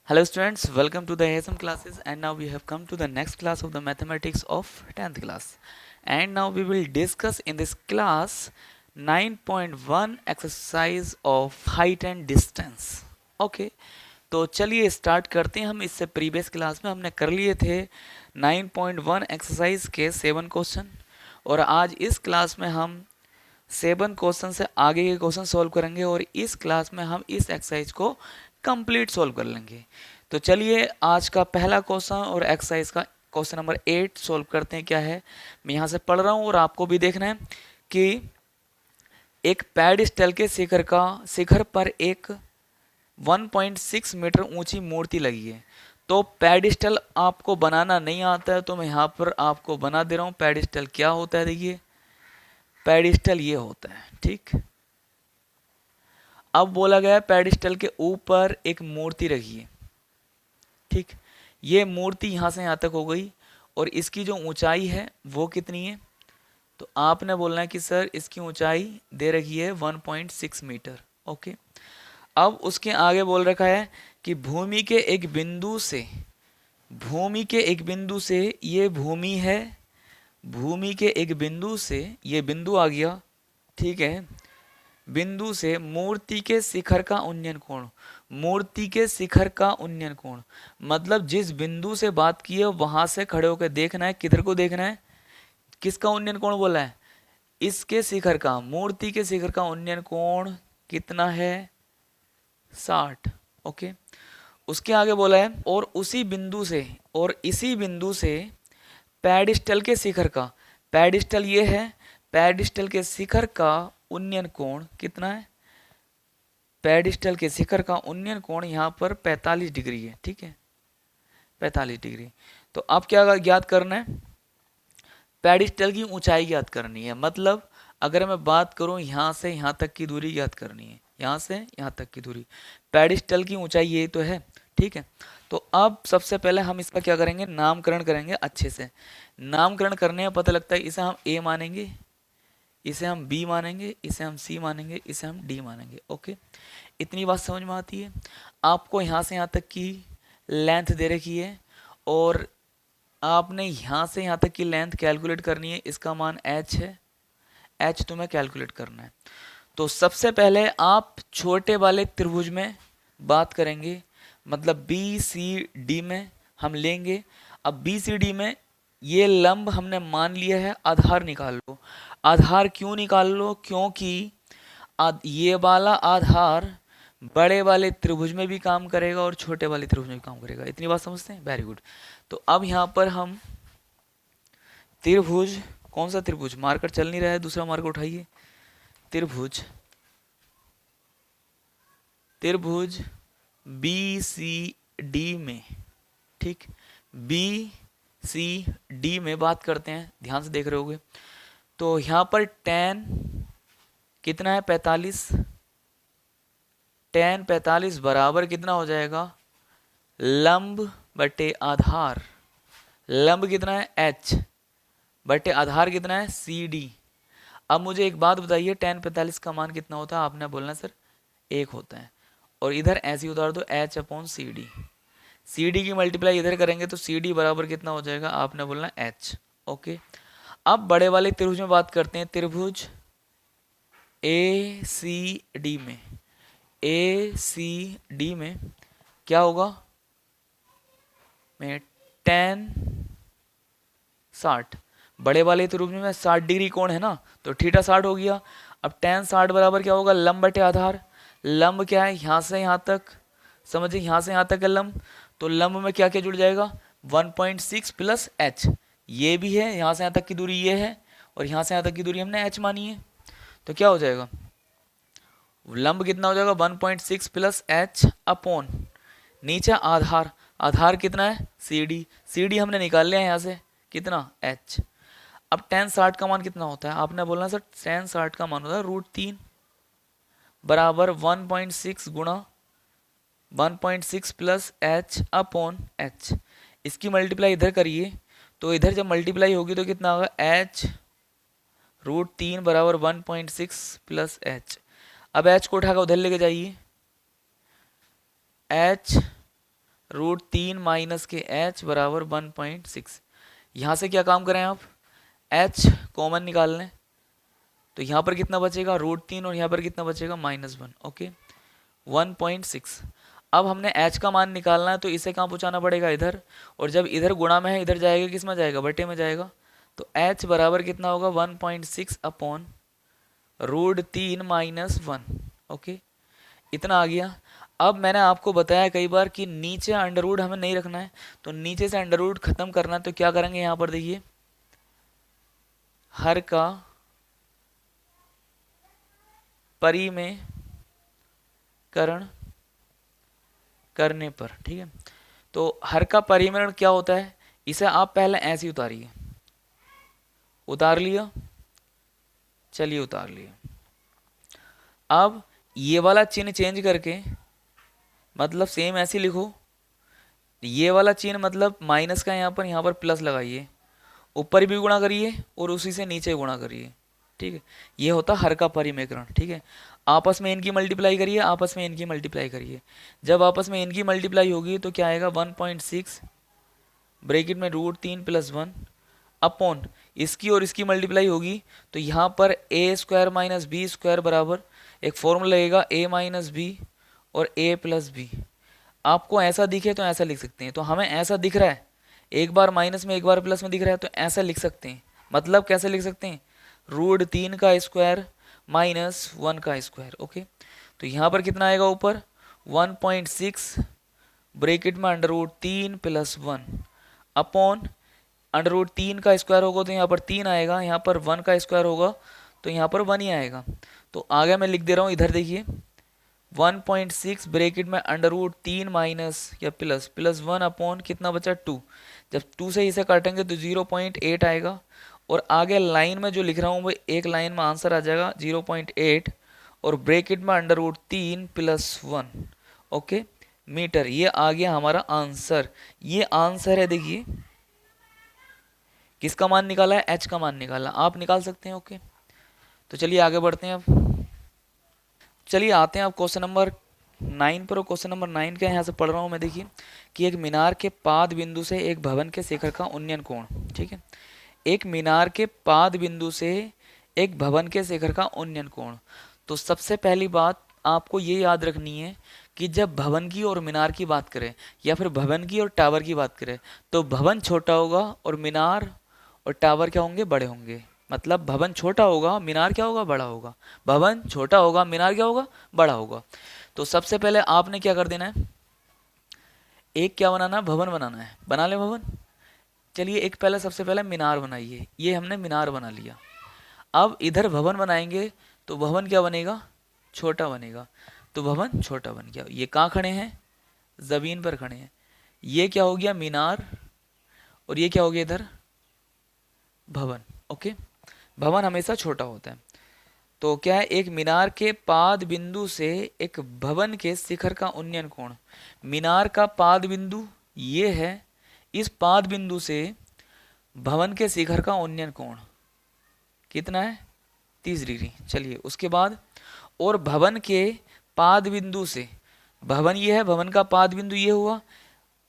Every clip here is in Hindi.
Hello students, welcome to the ASM classes, and now we have come to the next class of the mathematics of 10th class. And now we will discuss in this class 9.1 exercise of height and distance. Okay, तो चलिए स्टार्ट करते हैं। हम इससे प्रीवियस क्लास में हमने कर लिए थे 9.1 एक्सरसाइज के 7 क्वेश्चन, और आज इस क्लास में हम 7 क्वेश्चन से आगे के क्वेश्चन सॉल्व करेंगे, और इस क्लास में हम इस एक्सरसाइज को कंप्लीट सॉल्व कर लेंगे। तो चलिए आज का पहला क्वेश्चन और एक्सरसाइज का क्वेश्चन नंबर 8 सॉल्व करते हैं। क्या है, मैं यहाँ से पढ़ रहा हूँ और आपको भी देखना है कि एक पैडिस्टल के शिखर पर एक 1.6 मीटर ऊंची मूर्ति लगी है। तो पैडिस्टल आपको बनाना नहीं आता है तो मैं यहाँ पर आपको बना दे रहा हूँ। पैडिस्टल क्या होता है, देखिए पैडिस्टल ये होता है, ठीक। अब बोला गया पैडिस्टल के ऊपर एक मूर्ति रखी है, ठीक। ये मूर्ति यहाँ से यहाँ तक हो गई, और इसकी जो ऊंचाई है वो कितनी है, तो आपने बोलना है कि सर इसकी ऊंचाई दे रखी है 1.6 मीटर। ओके, अब उसके आगे बोल रखा है कि भूमि के एक बिंदु से ये भूमि है, भूमि के एक बिंदु से ये बिंदु आ गया, ठीक है। बिंदु से मूर्ति के शिखर का उन्नयन कोण, मूर्ति के शिखर का उन्नयन कोण मतलब जिस बिंदु से बात की है वहां से खड़े होकर देखना है। किधर को देखना है, किसका उन्नयन कोण बोला है, इसके शिखर का, मूर्ति के शिखर का उन्नयन कोण कितना है, 60। ओके, उसके आगे बोला है और इसी बिंदु से पैडिस्टल के शिखर का, पैडिस्टल ये है, पैडिस्टल के शिखर का उन्नयन कोण कितना है, पैडिस्टल के शिखर का उन्नयन कोण यहाँ पर 45 डिग्री है, ठीक है, 45 डिग्री। तो अब क्या ज्ञात करना है, पैडिस्टल की ऊंचाई ज्ञात करनी है। मतलब अगर मैं बात करूं यहाँ से यहाँ तक की दूरी ज्ञात करनी है, यहाँ से यहाँ तक की दूरी, पैडिस्टल की ऊंचाई ये तो है, ठीक है। तो अब सबसे पहले हम इसका क्या करेंगे, नामकरण करेंगे। अच्छे से नामकरण करने में पता लगता है इसे हम ए मानेंगे, इसे हम बी मानेंगे, इसे हम सी मानेंगे, इसे हम डी मानेंगे। ओके, इतनी बात समझ में आती है। आपको यहाँ से यहाँ तक की लेंथ दे रखी है, और आपने यहाँ से यहाँ तक की लेंथ कैलकुलेट करनी है। इसका मान h है, h तुम्हें कैलकुलेट करना है। तो सबसे पहले आप छोटे वाले त्रिभुज में बात करेंगे, मतलब बी सी डी में हम लेंगे। अब बी सी डी में ये लंब हमने मान लिया है, आधार निकाल लो। आधार क्यों निकाल लो, क्योंकि ये वाला आधार बड़े वाले त्रिभुज में भी काम करेगा और छोटे वाले त्रिभुज में भी काम करेगा। इतनी बात समझते हैं, वेरी गुड। तो अब यहाँ पर हम त्रिभुज, कौन सा त्रिभुज, मार्कर चल नहीं रहा है, दूसरा मार्कर उठाइए। त्रिभुज बी सी डी में, ठीक, बी सी डी में बात करते हैं। ध्यान से देख रहे होगे। तो यहाँ पर tan कितना है, 45। tan 45 बराबर कितना हो जाएगा, लंब बटे आधार। लंब कितना है, h बटे आधार कितना है, CD। अब मुझे एक बात बताइए, tan 45 का मान कितना होता है, आपने बोलना सर 1 होता है, और इधर ऐसे ही उतार दो h/CD। CD की मल्टीप्लाई इधर करेंगे तो CD बराबर कितना हो जाएगा, आपने बोलना h। ओके, अब बड़े वाले त्रिभुज में बात करते हैं। त्रिभुज ACD में, ACD में क्या होगा, में tan 60, बड़े वाले त्रिभुज में 60 डिग्री कोण है ना, तो थीटा 60 हो गया। अब tan 60 बराबर क्या होगा, लंब बटे आधार। लंब क्या है, यहाँ से यहाँ तक, समझिए यहाँ से यहाँ तक है लंब, तो लंब में क्या क्या जुड़ जाएगा, 1.6 प्लस h, ये भी है, यहाँ से यहाँ तक की दूरी ये है, और यहाँ से यहाँ तक की दूरी हमने h मानी है। तो क्या हो जाएगा, लंब कितना हो जाएगा, 1.6 प्लस h अपॉन नीचे आधार। आधार कितना है, CD। CD हमने निकाल लिया है यहाँ से, कितना, h। अब tan 60 का मान कितना होता है, आपने बोलना सर tan 60 का मान होता है √3 बराबर 1.6 गुणा 1.6 प्लस h अपॉन h। इसकी मल्टीप्लाई इधर करिए, तो इधर जब मल्टीप्लाई होगी तो कितना होगा, h √3 बराबर 1.6 प्लस h। अब h को उठाकर उधर लेके जाइए, h √3 माइनस के h बराबर 1.6। यहाँ से क्या काम करें आप, h कॉमन निकाल लें, तो यहाँ पर कितना बचेगा √3 और यहाँ पर कितना बचेगा -1। ओके 1.6। अब हमने h का मान निकालना है तो इसे कहाँ पहुँचाना पड़ेगा, इधर, और जब इधर गुणा में है इधर जाएगा, किस में जाएगा, बटे में जाएगा। तो h बराबर कितना होगा 1.6 अपॉन √3 माइनस 1। ओके इतना आ गया। अब मैंने आपको बताया कई बार कि नीचे अंडर रूट हमें नहीं रखना है, तो नीचे से अंडर रूट खत्म करना है, तो क्या करेंगे, यहाँ पर देखिए हर का परिमेयकरण करने पर, ठीक है। तो हर का परिमेयकरण क्या होता है, इसे आप पहले ऐसे ही उतारिए, उतार लिया, चलिए उतार लिया। अब ये वाला चिन्ह चेंज करके, मतलब सेम ऐसे लिखो, ये वाला चिन्ह मतलब माइनस का यहाँ पर प्लस लगाइए, ऊपर भी गुणा करिए और उसी से नीचे गुणा करिए, ठीक है। ये होता हर का परिमेयकरण, ठीक है। आपस में इनकी मल्टीप्लाई करिए, आपस में इनकी मल्टीप्लाई करिए। जब आपस में इनकी मल्टीप्लाई होगी तो क्या आएगा 1.6 ब्रैकेट में √3 + 1 अपॉन इसकी और इसकी मल्टीप्लाई होगी तो यहाँ पर a² - b² बराबर एक फॉर्मूला लगेगा a - b और a + b। आपको ऐसा दिखे तो ऐसा लिख सकते हैं, तो हमें ऐसा दिख रहा है, एक बार माइनस में एक बार प्लस में दिख रहा है, तो ऐसा लिख सकते हैं। मतलब कैसे लिख सकते हैं, √3 का स्क्वायर माइनस 1 का स्क्वायर। ओके तो यहाँ पर कितना आएगा ऊपर 1.6 ब्रैकेट में √3 + 1 अपॉन √3 का स्क्वायर होगा तो यहाँ पर 3 आएगा, यहाँ पर 1 का स्क्वायर होगा तो यहाँ पर 1 ही आएगा। तो आगे मैं लिख दे रहा हूँ, इधर देखिए 1.6 ब्रैकेट में √3 माइनस या प्लस 1 अपॉन कितना बचा 2। जब 2 से इसे काटेंगे तो 0.8 आएगा, और आगे लाइन में जो लिख रहा हूँ वो एक लाइन में आंसर आ जाएगा 0.8 और ब्रैकेट में √3 + 1 ओके मीटर। ये आ गया हमारा आंसर। ये आंसर है, देखिए किसका मान निकाला है, h का मान निकाला, आप निकाल सकते हैं। ओके तो चलिए आगे बढ़ते हैं। अब चलिए आते हैं अब क्वेश्चन नंबर 9 पर। क्वेश्चन नंबर 9 का यहाँ से पढ़ रहा हूँ मैं, देखिए कि एक मीनार के पाद बिंदु से एक भवन के शिखर का उन्नयन कोण, ठीक है। एक मीनार के पाद बिंदु से एक भवन के शिखर का उन्नयन कोण। तो सबसे पहली बात आपको ये याद रखनी है कि जब भवन की और मीनार की बात करें या फिर भवन की और टावर की बात करें तो भवन छोटा होगा और मीनार और टावर क्या होंगे, बड़े होंगे। मतलब भवन छोटा होगा, मीनार क्या होगा, बड़ा होगा। भवन छोटा होगा, मीनार क्या होगा, बड़ा होगा। तो सबसे पहले आपने क्या कर देना है, एक क्या बनाना है, भवन बनाना है। बना ले भवन। चलिए एक पहले सबसे पहले मीनार बनाइए। ये हमने मीनार बना लिया। अब इधर भवन बनाएंगे तो भवन क्या बनेगा, छोटा बनेगा। तो भवन छोटा बन गया। ये कहाँ खड़े हैं, जमीन पर खड़े हैं। ये क्या हो गया, मीनार, और ये क्या हो गया इधर, भवन। ओके भवन हमेशा छोटा होता है। तो क्या है, एक मीनार के पाद बिंदु से एक भवन के शिखर का उन्नयन कोण। मीनार का पाद बिंदु ये है, इस पाद बिंदु से भवन के शिखर का उन्नयन कोण कितना है, 30 डिग्री। चलिए उसके बाद, और भवन के पाद बिंदु से, भवन ये है, भवन का पाद बिंदु ये हुआ,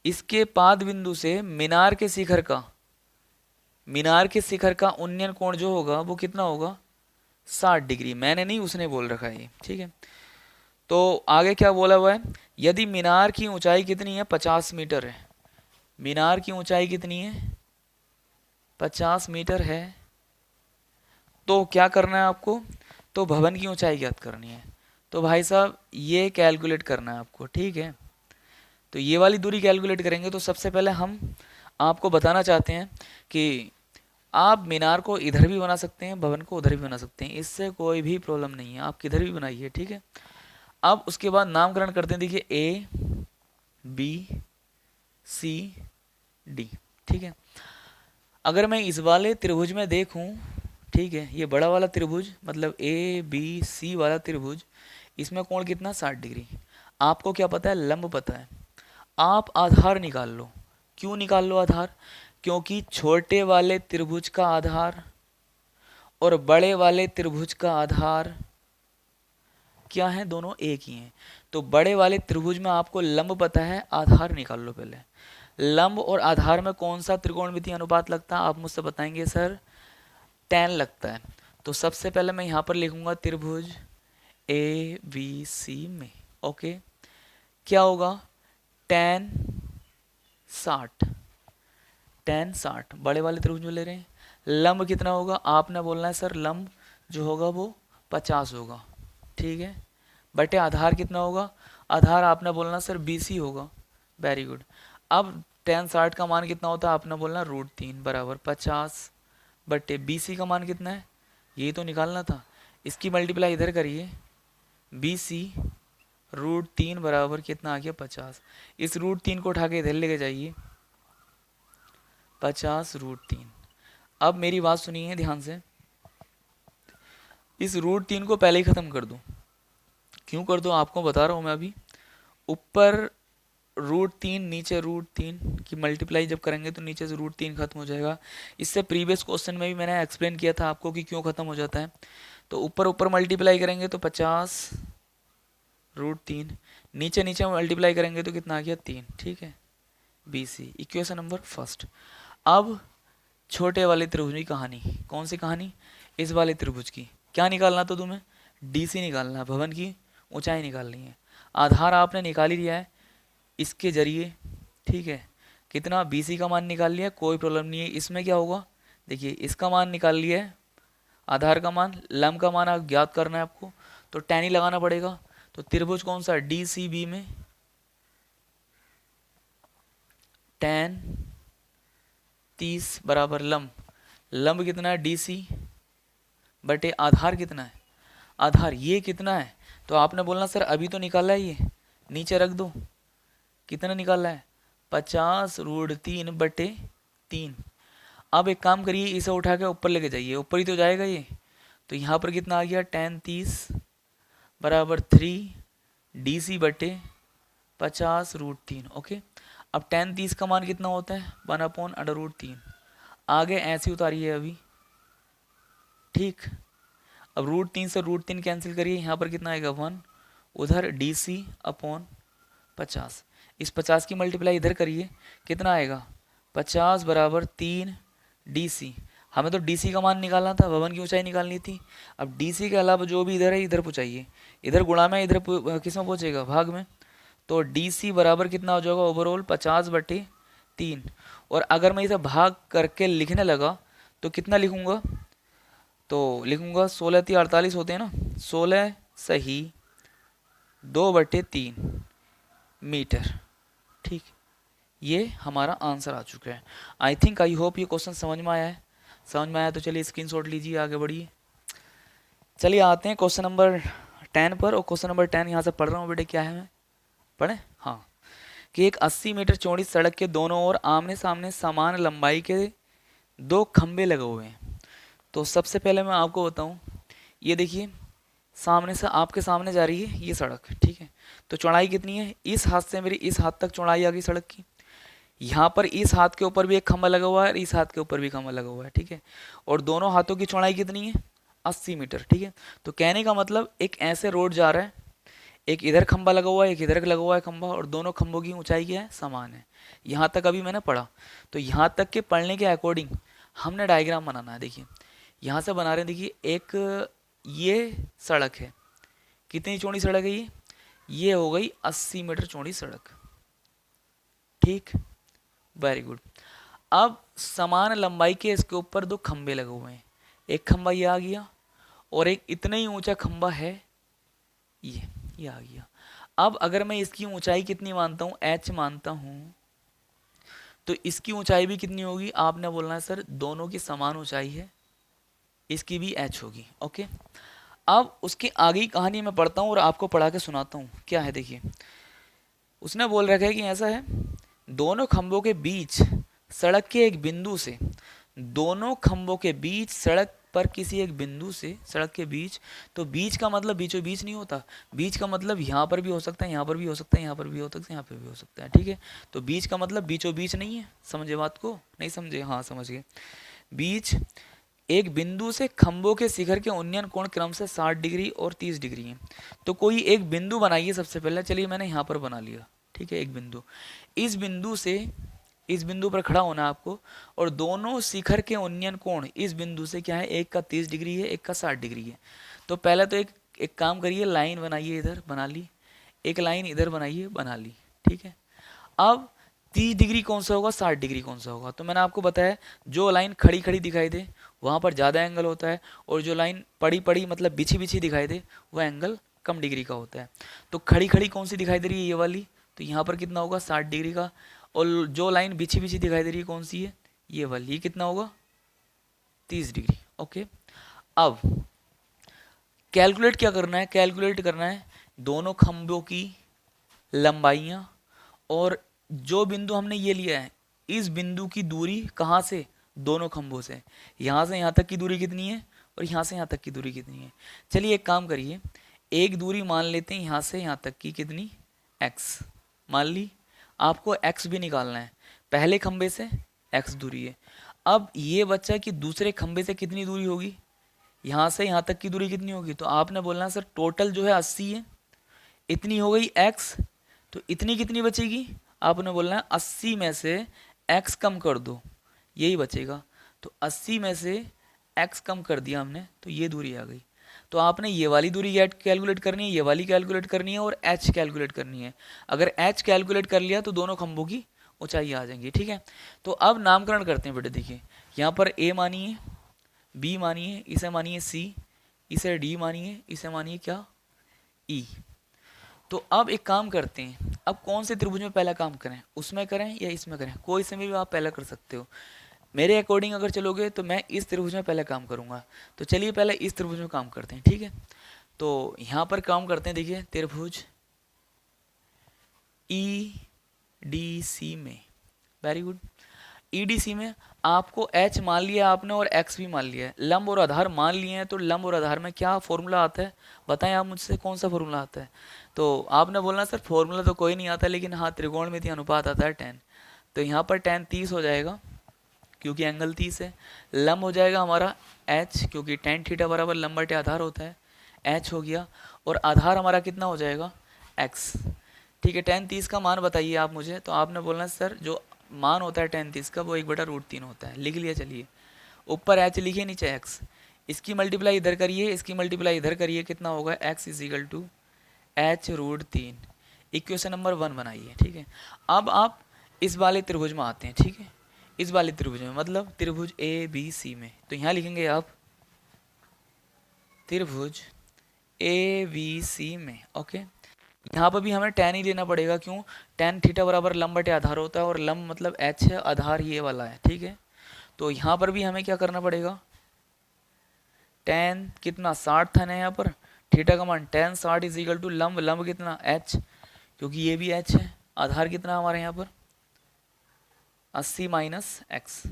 इसके पाद बिंदु से मीनार के शिखर का, मीनार के शिखर का उन्नयन कोण जो होगा वो कितना होगा, 60 डिग्री। मैंने नहीं, उसने बोल रखा है ये, ठीक है। तो आगे क्या बोला हुआ है, यदि मीनार की ऊंचाई कितनी है, 50 मीटर है। मीनार की ऊंचाई कितनी है, 50 मीटर है। तो क्या करना है आपको, तो भवन की ऊंचाई ज्ञात करनी है। तो भाई साहब ये कैलकुलेट करना है आपको, ठीक है। तो ये वाली दूरी कैलकुलेट करेंगे। तो सबसे पहले हम आपको बताना चाहते हैं कि आप मीनार को इधर भी बना सकते हैं, भवन को उधर भी बना सकते हैं, इससे कोई भी प्रॉब्लम नहीं है, आप किधर भी बनाइए, ठीक है। अब उसके बाद नामकरण करते हैं। देखिए A B C D, ठीक है। अगर मैं इस वाले त्रिभुज में देखूं, ठीक है, ये बड़ा वाला त्रिभुज मतलब A B C वाला त्रिभुज, इसमें कोण कितना, 60 डिग्री। आपको क्या पता है, लंब पता है। आप आधार निकाल लो। क्यों निकाल लो आधार, क्योंकि छोटे वाले त्रिभुज का आधार और बड़े वाले त्रिभुज का आधार क्या है, दोनों एक ही हैं। तो बड़े वाले त्रिभुज में आपको लंब पता है, आधार निकाल लो पहले। लंब और आधार में कौन सा त्रिकोणमितीय अनुपात लगता है, आप मुझसे बताएंगे सर tan लगता है। तो सबसे पहले मैं यहाँ पर लिखूंगा त्रिभुज ABC में, ओके, क्या होगा tan 60, tan 60 बड़े वाले त्रिभुज में ले रहे हैं। लंब कितना होगा, आपने बोलना है सर लंब जो होगा वो 50 होगा, ठीक है, बटे आधार कितना होगा, आधार आपने बोलना सर BC होगा, वेरी गुड। अब tan 60 का मान कितना होता है, आपने बोलना √3 बराबर 50 बटे BC का मान कितना है, ये तो निकालना था, इसकी मल्टीप्लाई इधर करिए, BC √3 बराबर कितना आ गया 50। इस √3 को उठा के इधर लेके जाइए, 50 √3। अब मेरी बात सुनिए ध्यान से, इस √3 को पहले ही खत्म कर दो। क्यों कर दो आपको बता रहा हूँ मैं अभी। ऊपर √3 नीचे √3 की मल्टीप्लाई जब करेंगे तो नीचे से √3 खत्म हो जाएगा। इससे प्रीवियस क्वेश्चन में भी मैंने एक्सप्लेन किया था आपको कि क्यों खत्म हो जाता है। तो ऊपर ऊपर मल्टीप्लाई करेंगे तो 50 √3, नीचे नीचे मल्टीप्लाई करेंगे तो कितना आ गया 3, ठीक है, BC इक्वेशन नंबर फर्स्ट। अब छोटे वाले त्रिभुज की कहानी, कौन सी कहानी, इस वाले त्रिभुज की। क्या निकालना तो तुम्हें, DC निकालना है, भवन की ऊंचाई निकालनी है। आधार आपने निकाल ही लिया है इसके जरिए, ठीक है, कितना BC का मान निकाल लिया, कोई प्रॉब्लम नहीं है। इसमें क्या होगा, देखिए इसका मान निकाल लिया है, आधार का मान, लंब का मान आप ज्ञात करना है आपको, तो tan ही लगाना पड़ेगा। तो त्रिभुज कौन सा है, DCB में tan 30 बराबर लंब, लंब कितना है DC बटे आधार कितना है, आधार ये कितना है, तो आपने बोलना सर अभी तो निकाला है, ये नीचे रख दो, कितना निकाला है 50 √3 बटे 3। अब एक काम करिए, इसे उठा के ऊपर लेके जाइए, ऊपर ही तो जाएगा ये, तो यहाँ पर कितना आ गया tan 30 बराबर 3 DC बटे 50 √3, ओके। अब tan 30 का मान कितना होता है 1/√3, आगे ऐसे उतारिए अभी, ठीक। अब √3 से √3 कैंसिल करिए, यहाँ पर कितना आएगा 1, उधर DC/50, इस 50 की मल्टीप्लाई इधर करिए, कितना आएगा 50 बराबर 3 DC। हमें तो DC का मान निकालना था, भवन की ऊंचाई निकालनी थी। अब DC के अलावा जो भी इधर है इधर पहुँचाइए, इधर गुणा में इधर किस में पहुँचेगा, भाग में। तो DC बराबर कितना हो जाएगा ओवरऑल 50/3। और अगर मैं इसे भाग करके लिखने लगा तो कितना लिखूंगा, तो लिखूंगा 16×3 = 48 होते हैं ना, 16 सही 2/3 मीटर, ठीक। ये हमारा आंसर आ चुका है। आई थिंक आई होप ये क्वेश्चन समझ में आया है। समझ में आया तो चलिए स्क्रीनशॉट लीजिए, आगे बढ़िए। चलिए आते हैं क्वेश्चन नंबर 10 पर। और क्वेश्चन नंबर 10 यहाँ से पढ़ रहा हूँ बेटे, क्या है मैं पढ़े, हाँ, कि एक 80 मीटर चौड़ी सड़क के दोनों ओर आमने सामने समान लंबाई के 2 खंबे लगे हुए हैं। तो सबसे पहले मैं आपको बताऊं, ये देखिए सामने से आपके सामने जा रही है ये सड़क, ठीक है। तो चौड़ाई कितनी है, इस हाथ से मेरी इस हाथ तक चौड़ाई आ गई सड़क की। यहाँ पर इस हाथ के ऊपर भी एक खंबा लगा हुआ है और इस हाथ के ऊपर भी खंबा लगा हुआ है, ठीक है। और दोनों हाथों की चौड़ाई कितनी है 80 मीटर, ठीक है। तो कहने का मतलब एक ऐसे रोड जा रहा है, एक इधर खंबा लगा हुआ है, एक इधर लगा हुआ है खंबा, और दोनों खंभों की ऊंचाई क्या है, समान है। यहाँ तक अभी मैंने पढ़ा। तो यहाँ तक के पढ़ने के अकॉर्डिंग हमने डायग्राम बनाना है। देखिए यहाँ से बना रहे हैं, देखिए एक ये सड़क है, कितनी चौड़ी सड़क है ये हो गई 80 मीटर चौड़ी सड़क, ठीक, वेरी गुड। अब समान लंबाई के इसके ऊपर 2 खंबे लगे हुए हैं, एक खंबा ये आ गया और एक इतना ही ऊंचा खंबा है ये आ गया। अब अगर मैं इसकी ऊंचाई कितनी मानता हूँ, h मानता हूँ, तो इसकी ऊंचाई भी कितनी होगी, आपने बोलना है सर दोनों की समान ऊंचाई है, इसकी भी h होगी, ओके। अब उसके आगे की कहानी मैं पढ़ता हूँ और आपको पढ़ा के सुनाता हूँ। क्या है देखिए, उसने बोल रखा है कि ऐसा है, दोनों खंभों के बीच सड़क के एक बिंदु से, दोनों खंभों के बीच सड़क पर किसी एक बिंदु से, सड़क के बीच, तो बीच का मतलब बीचों बीच नहीं होता, बीच का मतलब यहाँ पर भी हो सकता है, यहाँ पर भी हो सकता है, यहाँ पर भी हो सकता है, यहाँ पर भी हो सकता है, ठीक है। तो बीच का मतलब बीचों बीच नहीं है, समझे बात को, नहीं समझे, हाँ समझ गए। बीच एक बिंदु से खंभों के शिखर के उन्नयन कोण क्रम से 60 डिग्री और 30 डिग्री है। तो कोई एक बिंदु बनाइए सबसे पहले। चलिए मैंने यहाँ पर बना लिया, ठीक है, एक बिंदु। इस बिंदु से इस बिंदु पर खड़ा होना आपको, और दोनों शिखर के उन्नयन कोण इस बिंदु से क्या है, एक का 30 डिग्री है, एक का 60 डिग्री है। तो पहले तो एक काम करिए, लाइन बनाइए, इधर बना ली, एक लाइन इधर बनाइए, बना ली, ठीक है। अब 30 डिग्री कौन सा होगा, 60 डिग्री कौन सा होगा? तो मैंने आपको बताया जो लाइन खड़ी खड़ी दिखाई दे वहाँ पर ज़्यादा एंगल होता है, और जो लाइन पड़ी पड़ी मतलब बिछी बिछी दिखाई दे वह एंगल कम डिग्री का होता है। तो खड़ी खड़ी कौन सी दिखाई दे रही है, ये वाली, तो यहाँ पर कितना होगा, 60 डिग्री का। और जो लाइन बिछी बिछी दिखाई दे रही है कौन सी है, ये वाली, ये कितना होगा, 30 डिग्री। ओके, अब कैलकुलेट क्या करना है, कैलकुलेट करना है दोनों खंभों की लंबाइयाँ, और जो बिंदु हमने ये लिया है इस बिंदु की दूरी कहाँ से, दोनों खंभों से। यहाँ से यहाँ तक की दूरी कितनी है और यहाँ से यहाँ तक की दूरी कितनी है। चलिए एक काम करिए, एक दूरी मान लेते हैं यहाँ से यहाँ तक की, कितनी, x मान ली। आपको x भी निकालना है, पहले खंभे से x दूरी है। अब ये बच्चा कि दूसरे खंभे से कितनी दूरी होगी, यहाँ से यहाँ तक की दूरी कितनी होगी। तो आपने बोलना सर टोटल जो है 80 है, इतनी हो गई x, तो इतनी कितनी बचेगी, आपने बोलना है 80 में से x कम कर दो, यही बचेगा। तो 80 में से x कम कर दिया हमने, तो ये दूरी आ गई। तो आपने ये वाली दूरी कैलकुलेट करनी है, ये वाली कैलकुलेट करनी है, और h कैलकुलेट करनी है। अगर h कैलकुलेट कर लिया तो दोनों खंभों की ऊंचाई आ जाएंगी, ठीक है। तो अब नामकरण करते हैं बेटे। देखिए यहाँ पर a मानिए, b मानिए, इसे मानिए c, इसे d मानिए, इसे मानिए क्या, e। तो अब एक काम करते हैं, अब कौन से त्रिभुज में पहला काम करें, उसमें करें या इसमें करें, कोई से भी आप पहला कर सकते हो। मेरे अकॉर्डिंग अगर चलोगे तो मैं इस त्रिभुज में पहले काम करूंगा। तो चलिए पहले इस त्रिभुज में काम करते हैं, ठीक है। तो यहाँ पर काम करते हैं, देखिए त्रिभुज EDC में, वेरी गुड। EDC में आपको H मान लिया आपने और X भी मान लिया है, लंब और आधार मान लिए हैं। तो लंब और आधार में क्या फॉर्मूला आता है, बताएं आप मुझसे, कौन सा फॉर्मूला आता है। तो आपने बोलना सर फॉर्मूला तो कोई नहीं आता, लेकिन हाँ त्रिकोणमिति अनुपात आता है tan। तो यहाँ पर tan 30 हो जाएगा क्योंकि एंगल 30 है। लंब हो जाएगा हमारा H, क्योंकि tan थीटा बराबर लंब बटे आधार होता है, H हो गया। और आधार हमारा कितना हो जाएगा, X, ठीक है। tan 30 का मान बताइए आप मुझे। तो आपने बोलना सर जो मान होता है tan 30 का वो 1/√3 होता है, लिख लिया। चलिए ऊपर H लिखिए, नीचे X, इसकी मल्टीप्लाई इधर करिए, इसकी मल्टीप्लाई इधर करिए, कितना होगा, X = H√3। इक्वेशन नंबर 1 बनाइए, ठीक है। अब आप इस वाले त्रिभुज में आते हैं, ठीक है, इस वाले त्रिभुज में मतलब त्रिभुज ABC में। तो यहाँ लिखेंगे आप त्रिभुज ABC में, ओके। यहाँ पर भी हमें tan ही लेना पड़ेगा, क्यों, tan थीटा बराबर लंब बटे आधार होता है, और लंब मतलब H है, आधार ये वाला है, ठीक है। तो यहाँ पर भी हमें क्या करना पड़ेगा, tan कितना 60 था ना यहाँ पर, थीटा का मान tan 60 = लंब, लंब कितना H, क्योंकि ये भी H है, आधार कितना हमारे यहाँ पर 80 - x,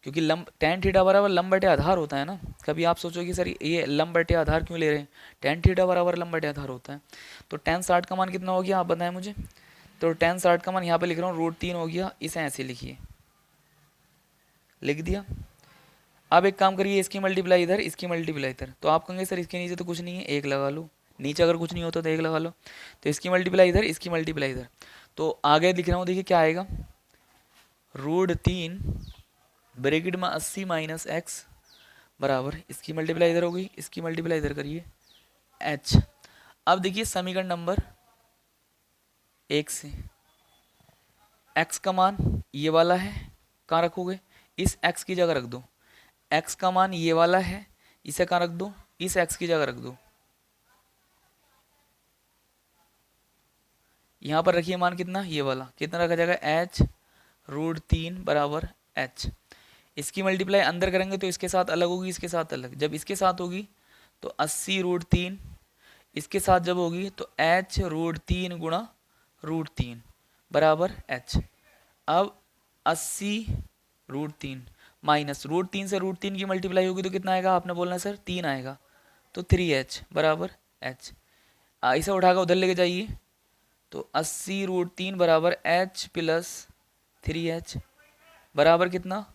क्योंकि लंब tan थीटा बराबर लंब बटे आधार होता है ना। कभी आप सोचो कि सर ये लंब बटे आधार क्यों ले रहे हैं, tan थीटा बराबर लंब बटे आधार होता है। तो tan 60 का मान कितना हो गया, आप बताएं मुझे। तो tan 60 का मान यहाँ पे लिख रहा हूँ √3 हो गया, इसे ऐसे लिखिए, लिख दिया। अब एक काम करिए, इसकी मल्टीप्लाई इधर, इसकी मल्टीप्लाई इधर। तो आप कहेंगे सर इसके नीचे तो कुछ नहीं है, 1 लगा लो, नीचे अगर कुछ नहीं होता तो 1 लगा लो। तो इसकी मल्टीप्लाई इधर, इसकी मल्टीप्लाई इधर। तो आगे लिख रहा हूँ, देखिए क्या आएगा, √3 ब्रैकेट में 80 - x बराबर, इसकी मल्टीप्लाई इधर हो गई, इसकी मल्टीप्लाई इधर करिए, h। अब देखिए समीकरण नंबर 1 से x का मान ये वाला है, कहाँ रखोगे, इस x की जगह रख दो। x का मान ये वाला है, इसे कहाँ रख दो, इस x की जगह रख दो। यहाँ पर रखिए मान कितना, ये वाला कितना रखा जाएगा, H√3 बराबर h। इसकी मल्टीप्लाई अंदर करेंगे तो इसके साथ अलग होगी, इसके साथ अलग। जब इसके साथ होगी तो 80√3, इसके साथ जब होगी तो H√3 गुणा √3 बराबर h। अब 80√3 माइनस √3 से √3 की मल्टीप्लाई होगी तो कितना आएगा, आपने बोलना सर 3 आएगा, तो 3h बराबर h। इसे उठाकर उधर लेके जाइए, तो 80√3 बराबर h + 3h बराबर कितना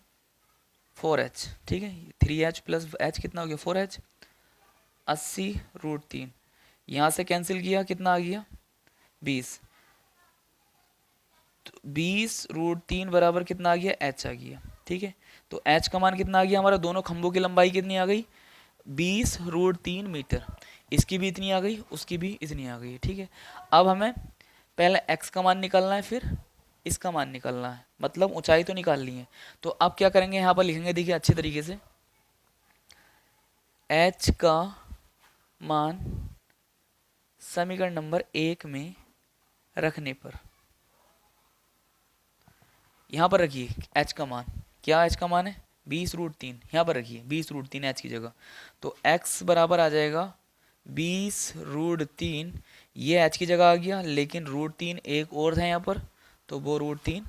4h, ठीक है, 3h प्लस h कितना हो गया 4h, 80√3, यहाँ से कैंसिल किया कितना आ गया 20, तो 20√3 बराबर कितना आ गया h आ गया, ठीक है। तो h का मान कितना आ गया हमारा, दोनों खंभों की लंबाई कितनी आ गई 20√3 मीटर, इसकी भी इतनी आ गई उसकी भी इतनी आ गई, ठीक है। अब हमें पहले x का मान निकालना है, फिर इसका मान निकालना है, मतलब ऊंचाई तो निकाल ली है। तो अब क्या करेंगे, यहाँ पर लिखेंगे, देखिए अच्छे तरीके से, h का मान समीकरण नंबर 1 में रखने पर, यहाँ पर रखिए h का मान, क्या h का मान है 20√3, यहाँ पर रखिए 20√3 h की जगह, तो x बराबर आ जाएगा 20√3, ये h की जगह आ गया, लेकिन √3 एक और था यहाँ पर, तो वो √3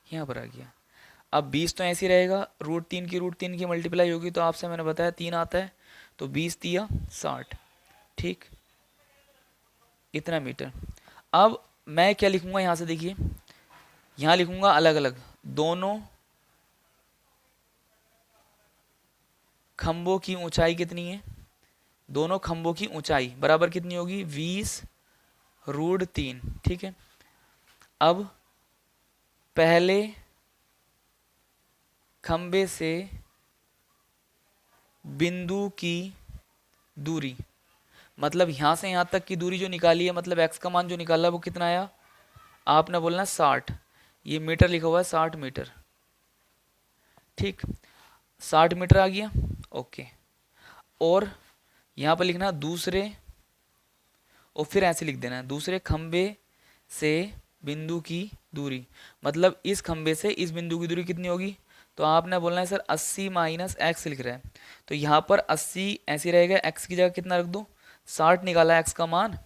यहाँ पर आ गया। अब 20 तो ऐसे ही रहेगा, √3 की मल्टीप्लाई होगी तो आपसे मैंने बताया 3 आता है, तो 20 दिया 60, ठीक, इतना मीटर। अब मैं क्या लिखूंगा यहाँ से, देखिए यहाँ लिखूंगा अलग अलग, दोनों खंभों की ऊंचाई कितनी है, दोनों खंभों की ऊंचाई बराबर कितनी होगी 20√3, ठीक है। अब पहले खंभे से बिंदु की दूरी, मतलब यहाँ से यहाँ तक की दूरी जो निकाली है, मतलब x का मान जो निकाला वो कितना आया, आपने बोलना 60, ये मीटर लिखा हुआ है 60 मीटर, ठीक, 60 मीटर आ गया, ओके। और यहाँ पर लिखना दूसरे, और फिर ऐसे लिख देना दूसरे खंबे से बिंदु की दूरी, मतलब इस खंबे से इस बिंदु की दूरी कितनी होगी, तो आपने बोलना है सर 80 माइनस एक्स लिख रहा है, तो यहाँ पर 80 ऐसे रहेगा, x की जगह कितना रख दो 60 निकाला x का मान,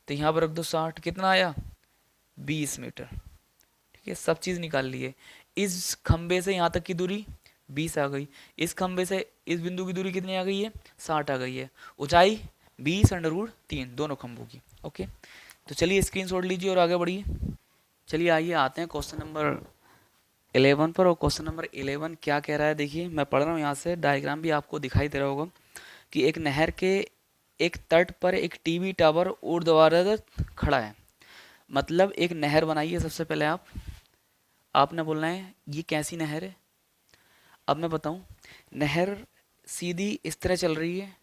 तो यहाँ पर रख दो 60, कितना आया 20 मीटर, ठीक है, सब चीज़ निकाल लिए। इस खंबे से यहाँ तक की दूरी 20 आ गई, इस खंबे से इस बिंदु की दूरी कितनी आ गई है 60 आ गई है, ऊंचाई 20√3 दोनों खंभों की, ओके। तो चलिए स्क्रीनशॉट लीजिए और आगे बढ़िए। चलिए आइए आते हैं क्वेश्चन नंबर 11 पर, और क्वेश्चन नंबर 11 क्या कह रहा है, देखिए मैं पढ़ रहा हूँ यहाँ से, डायग्राम भी आपको दिखाई दे रहा होगा कि एक नहर के एक तट पर एक टीवी टावर ऊर्ध्वाधर खड़ा है, मतलब एक नहर बनाइए सबसे पहले आपने बोलना है ये कैसी नहर है। अब मैं बताऊं, नहर सीधी इस तरह चल रही है,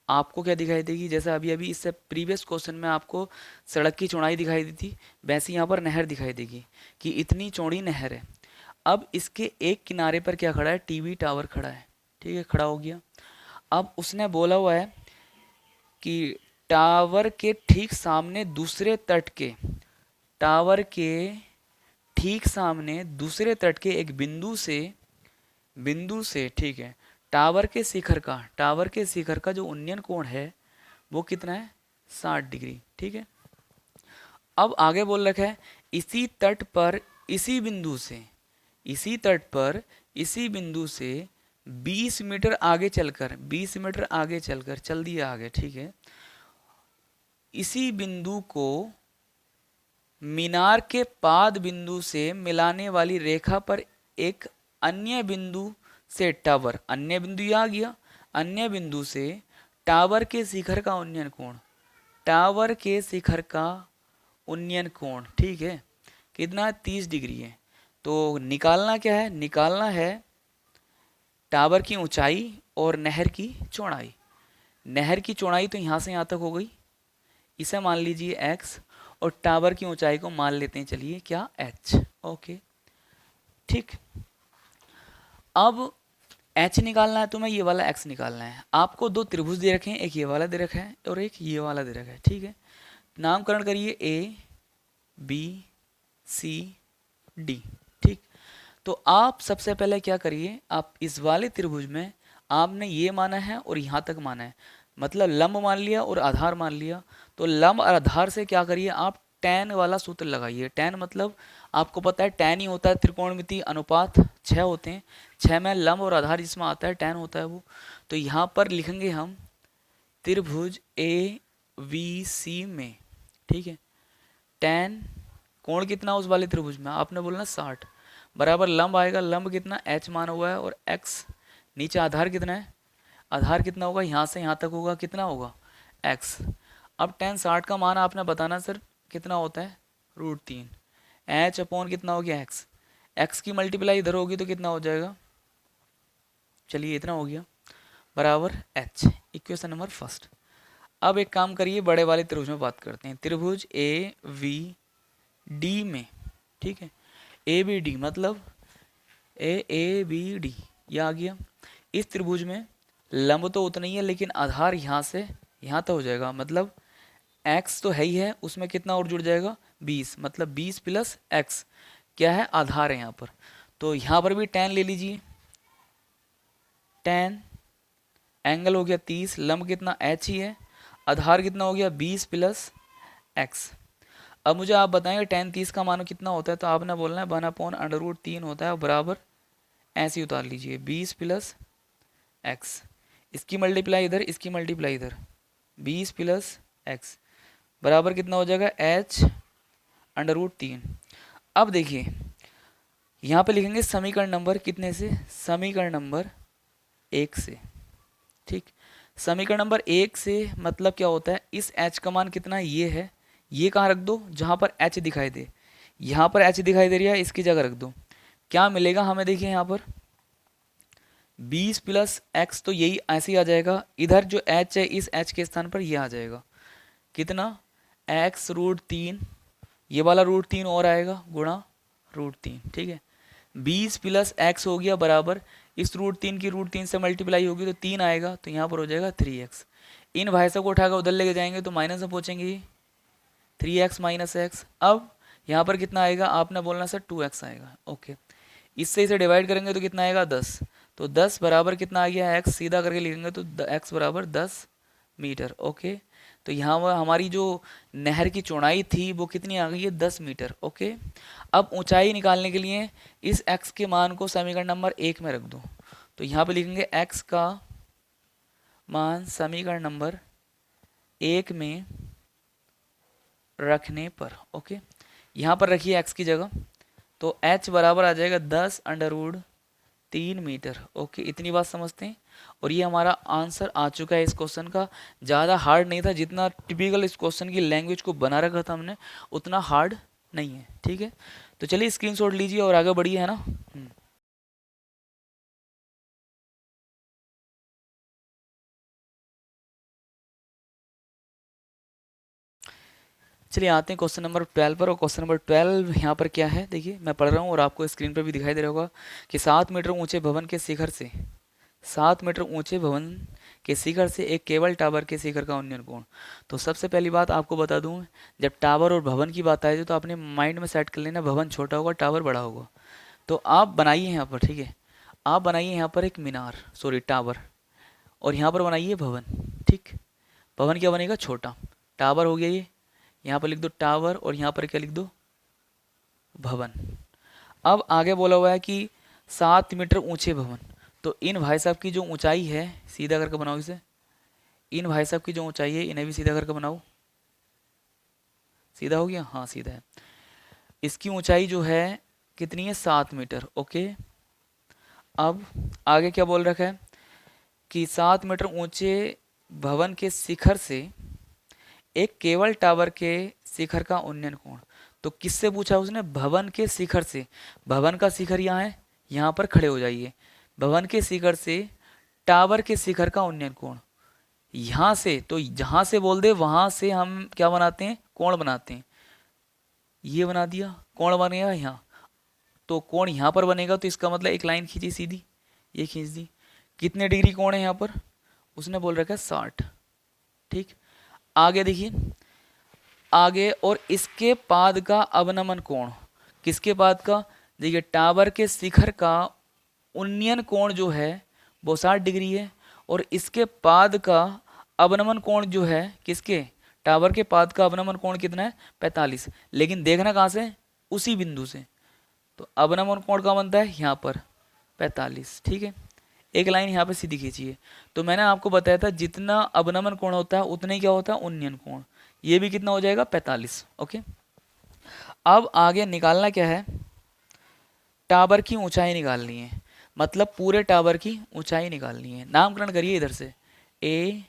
आपको क्या दिखाई देगी, जैसे अभी अभी इससे प्रीवियस क्वेश्चन में आपको सड़क की चौड़ाई दिखाई दी थी, वैसे यहाँ पर नहर दिखाई देगी कि इतनी चौड़ी नहर है। अब इसके एक किनारे पर क्या खड़ा है, टीवी टावर खड़ा है, ठीक है, खड़ा हो गया। अब उसने बोला हुआ है कि टावर के ठीक सामने दूसरे तट के, टावर के ठीक सामने दूसरे तट के एक बिंदु से, ठीक है, टावर के शिखर का जो उन्नयन कोण है वो कितना है 60 डिग्री, ठीक है। अब आगे बोल रखा है इसी तट पर इसी बिंदु से, इसी तट पर इसी बिंदु से 20 मीटर आगे चलकर चल दिया आगे, ठीक है, इसी बिंदु को मीनार के पाद बिंदु से मिलाने वाली रेखा पर एक अन्य बिंदु से टावर, अन्य बिंदु यह आ गया, अन्य बिंदु से टावर के शिखर का उन्नयन कोण, टावर के शिखर का उन्नयन कोण, ठीक है, कितना 30 डिग्री है। तो निकालना क्या है, निकालना है टावर की ऊंचाई और नहर की चौड़ाई। नहर की चौड़ाई तो यहाँ से यहाँ तक हो गई, इसे मान लीजिए x, और टावर की ऊंचाई को मान लेते हैं चलिए क्या h, ओके, ठीक। अब h निकालना है तो मैं ये वाला x निकालना है। आपको दो त्रिभुज दे रखे हैं, एक ये वाला दे रखा है और एक ये वाला दे रखा है, ठीक है। नामकरण करिए a b c d, ठीक। तो आप सबसे पहले क्या करिए, आप इस वाले त्रिभुज में आपने ये माना है और यहाँ तक माना है, मतलब लंब मान लिया और आधार मान लिया, तो लंब और आधार से क्या करिए आप tan वाला सूत्र लगाइए। tan मतलब आपको पता है tan ही होता है त्रिकोणमिति अनुपात 6 होते हैं, 6 में लंब और आधार जिसमें आता है tan होता है वो। तो यहाँ पर लिखेंगे हम त्रिभुज AVC में, ठीक है, tan कोण कितना उस वाले त्रिभुज में आपने बोलना 60 बराबर लंब आएगा, लंब कितना h माना हुआ है और x नीचे आधार कितना है, आधार कितना होगा, यहाँ से यहाँ तक होगा, कितना होगा x। अब tan 60 का मान आपने बताना सर कितना होता है, √3 h अपॉन कितना हो गया x, x की मल्टीप्लाई इधर होगी तो कितना हो जाएगा, चलिए इतना हो गया, बराबर h। Equation number first. अब एक काम करिए, बड़े वाले त्रिभुज में बात करते हैं। त्रिभुज ए वी डी में, ठीक है, ए बी डी मतलब ए बी डी, यह आ गया। इस त्रिभुज में लंब तो उतना ही है, लेकिन आधार यहाँ से यहाँ तक हो जाएगा, मतलब x तो है ही है, उसमें कितना और जुड़ जाएगा 20, मतलब 20 प्लस x क्या है, आधार है यहाँ पर। तो यहाँ पर भी tan ले लीजिए, tan एंगल हो गया 30, लंब कितना h ही है, आधार कितना हो गया 20 प्लस x। अब मुझे आप बताएंगे tan 30 का मान कितना होता है, तो आपने बोलना है 1/√3 होता है, बराबर ऐसे ही उतार लीजिए 20 प्लस x, इसकी मल्टीप्लाई इधर, इसकी मल्टीप्लाई इधर, 20 प्लस x बराबर कितना हो जाएगा h√3। अब देखिए यहाँ पे लिखेंगे समीकरण नंबर कितने से, समीकरण नंबर 1 से, ठीक। समीकरण नंबर 1 से मतलब क्या होता है, इस h का मान कितना ये है, ये कहाँ रख दो जहाँ पर h दिखाई दे, यहाँ पर h दिखाई दे रही है, इसकी जगह रख दो। क्या मिलेगा हमें, देखिए यहाँ पर 20 प्लस x, तो यही ऐसे ही आ जाएगा, इधर जो h है इस h के स्थान पर ये आ जाएगा, कितना x√3, ये वाला √3 और आएगा गुणा √3, ठीक है। 20 प्लस x हो गया बराबर, इस √3 की √3 से मल्टीप्लाई होगी तो 3 आएगा, तो यहाँ पर हो जाएगा 3x। इन भाई को उठाकर उधर लेके जाएंगे तो माइनस में पहुँचेंगे, 3x माइनस x। अब यहाँ पर कितना आएगा, आपने बोलना सर 2x आएगा, ओके। इससे इसे डिवाइड करेंगे तो कितना आएगा 10, तो 10 बराबर कितना आ गया x, सीधा करके लिखेंगे तो x बराबर 10 मीटर, ओके। तो यहाँ पर हमारी जो नहर की चौड़ाई थी वो कितनी आ गई है, 10 मीटर, ओके। अब ऊंचाई निकालने के लिए इस x के मान को समीकरण नंबर 1 में रख दो, तो यहाँ पे लिखेंगे x का मान समीकरण नंबर 1 में रखने पर, ओके। यहाँ पर रखिए x की जगह, तो h बराबर आ जाएगा 10√3 मीटर, ओके। इतनी बात समझते हैं, और ये हमारा आंसर आ चुका है इस क्वेश्चन का। ज़्यादा हार्ड नहीं था, जितना टिपिकल इस क्वेश्चन की लैंग्वेज को बना रखा था हमने उतना हार्ड नहीं है, ठीक है। तो चलिए स्क्रीनशॉट लीजिए और आगे बढ़िए, है ना। चलिए आते हैं क्वेश्चन नंबर 12 पर, और क्वेश्चन नंबर 12 यहाँ पर क्या है, देखिए मैं पढ़ रहा हूँ और आपको स्क्रीन पर भी दिखाई दे रहा होगा कि 7 मीटर ऊंचे भवन के शिखर से, 7 मीटर ऊंचे भवन के शिखर से एक केबल टावर के शिखर का उन्नयन कोण। तो सबसे पहली बात आपको बता दूं, जब टावर और भवन की बात आए तो अपने माइंड में सेट कर लेना, भवन छोटा होगा टावर बड़ा होगा। तो आप बनाइए यहाँ पर, ठीक है, आप बनाइए यहाँ पर एक मीनार, सॉरी टावर, और यहाँ पर बनाइए भवन, ठीक। भवन क्या बनेगा, छोटा, टावर हो गया ये, यहाँ पर लिख दो टावर, और यहाँ पर क्या लिख दो, भवन। अब आगे बोला हुआ है कि 7 मीटर ऊंचे भवन, तो इन भाई साहब की जो ऊंचाई है, सीधा करके बनाओ इसे, इन भाई साहब की जो ऊंचाई है इन्हें भी सीधा करके बनाओ, सीधा हो गया, हाँ सीधा है। इसकी ऊंचाई जो है कितनी है, 7 मीटर, ओके। अब आगे क्या बोल रखा है कि 7 मीटर ऊंचे भवन के शिखर से एक केबल टावर के शिखर का उन्नयन कोण। तो किससे पूछा उसने, भवन के शिखर से। भवन का शिखर यहाँ है, यहाँ पर खड़े हो जाइए, भवन के शिखर से टावर के शिखर का उन्नयन कोण। यहाँ से, तो जहाँ से बोल दे वहाँ से हम क्या बनाते हैं, कोण बनाते हैं। ये बना दिया, कोण बनेगा यहाँ, तो कोण यहाँ पर बनेगा, तो इसका मतलब एक लाइन खींची सीधी, ये खींच दी। कितने डिग्री कोण है यहाँ पर, उसने बोल रखा है 60, ठीक। आगे देखिए, आगे और इसके पाद का अवनमन कोण, किसके पाद का, देखिए टावर के शिखर का उन्नयन कोण जो है वो 60 डिग्री है, और इसके पाद का अवनमन कोण जो है, किसके, टावर के पाद का अवनमन कोण कितना है, 45। लेकिन देखना कहाँ से, उसी बिंदु से, तो अवनमन कोण कहाँ बनता है, यहाँ पर 45, ठीक है। एक लाइन यहाँ पे सीधी खींचिए। तो मैंने आपको बताया था जितना अवनमन कोण होता है उतना ही क्या होता है, उन्नयन कोण। ये भी कितना हो जाएगा, 45, ओके। अब आगे निकालना क्या है, टावर की ऊंचाई निकालनी है। मतलब पूरे टावर की ऊंचाई निकालनी है। नामकरण करिए इधर से, ए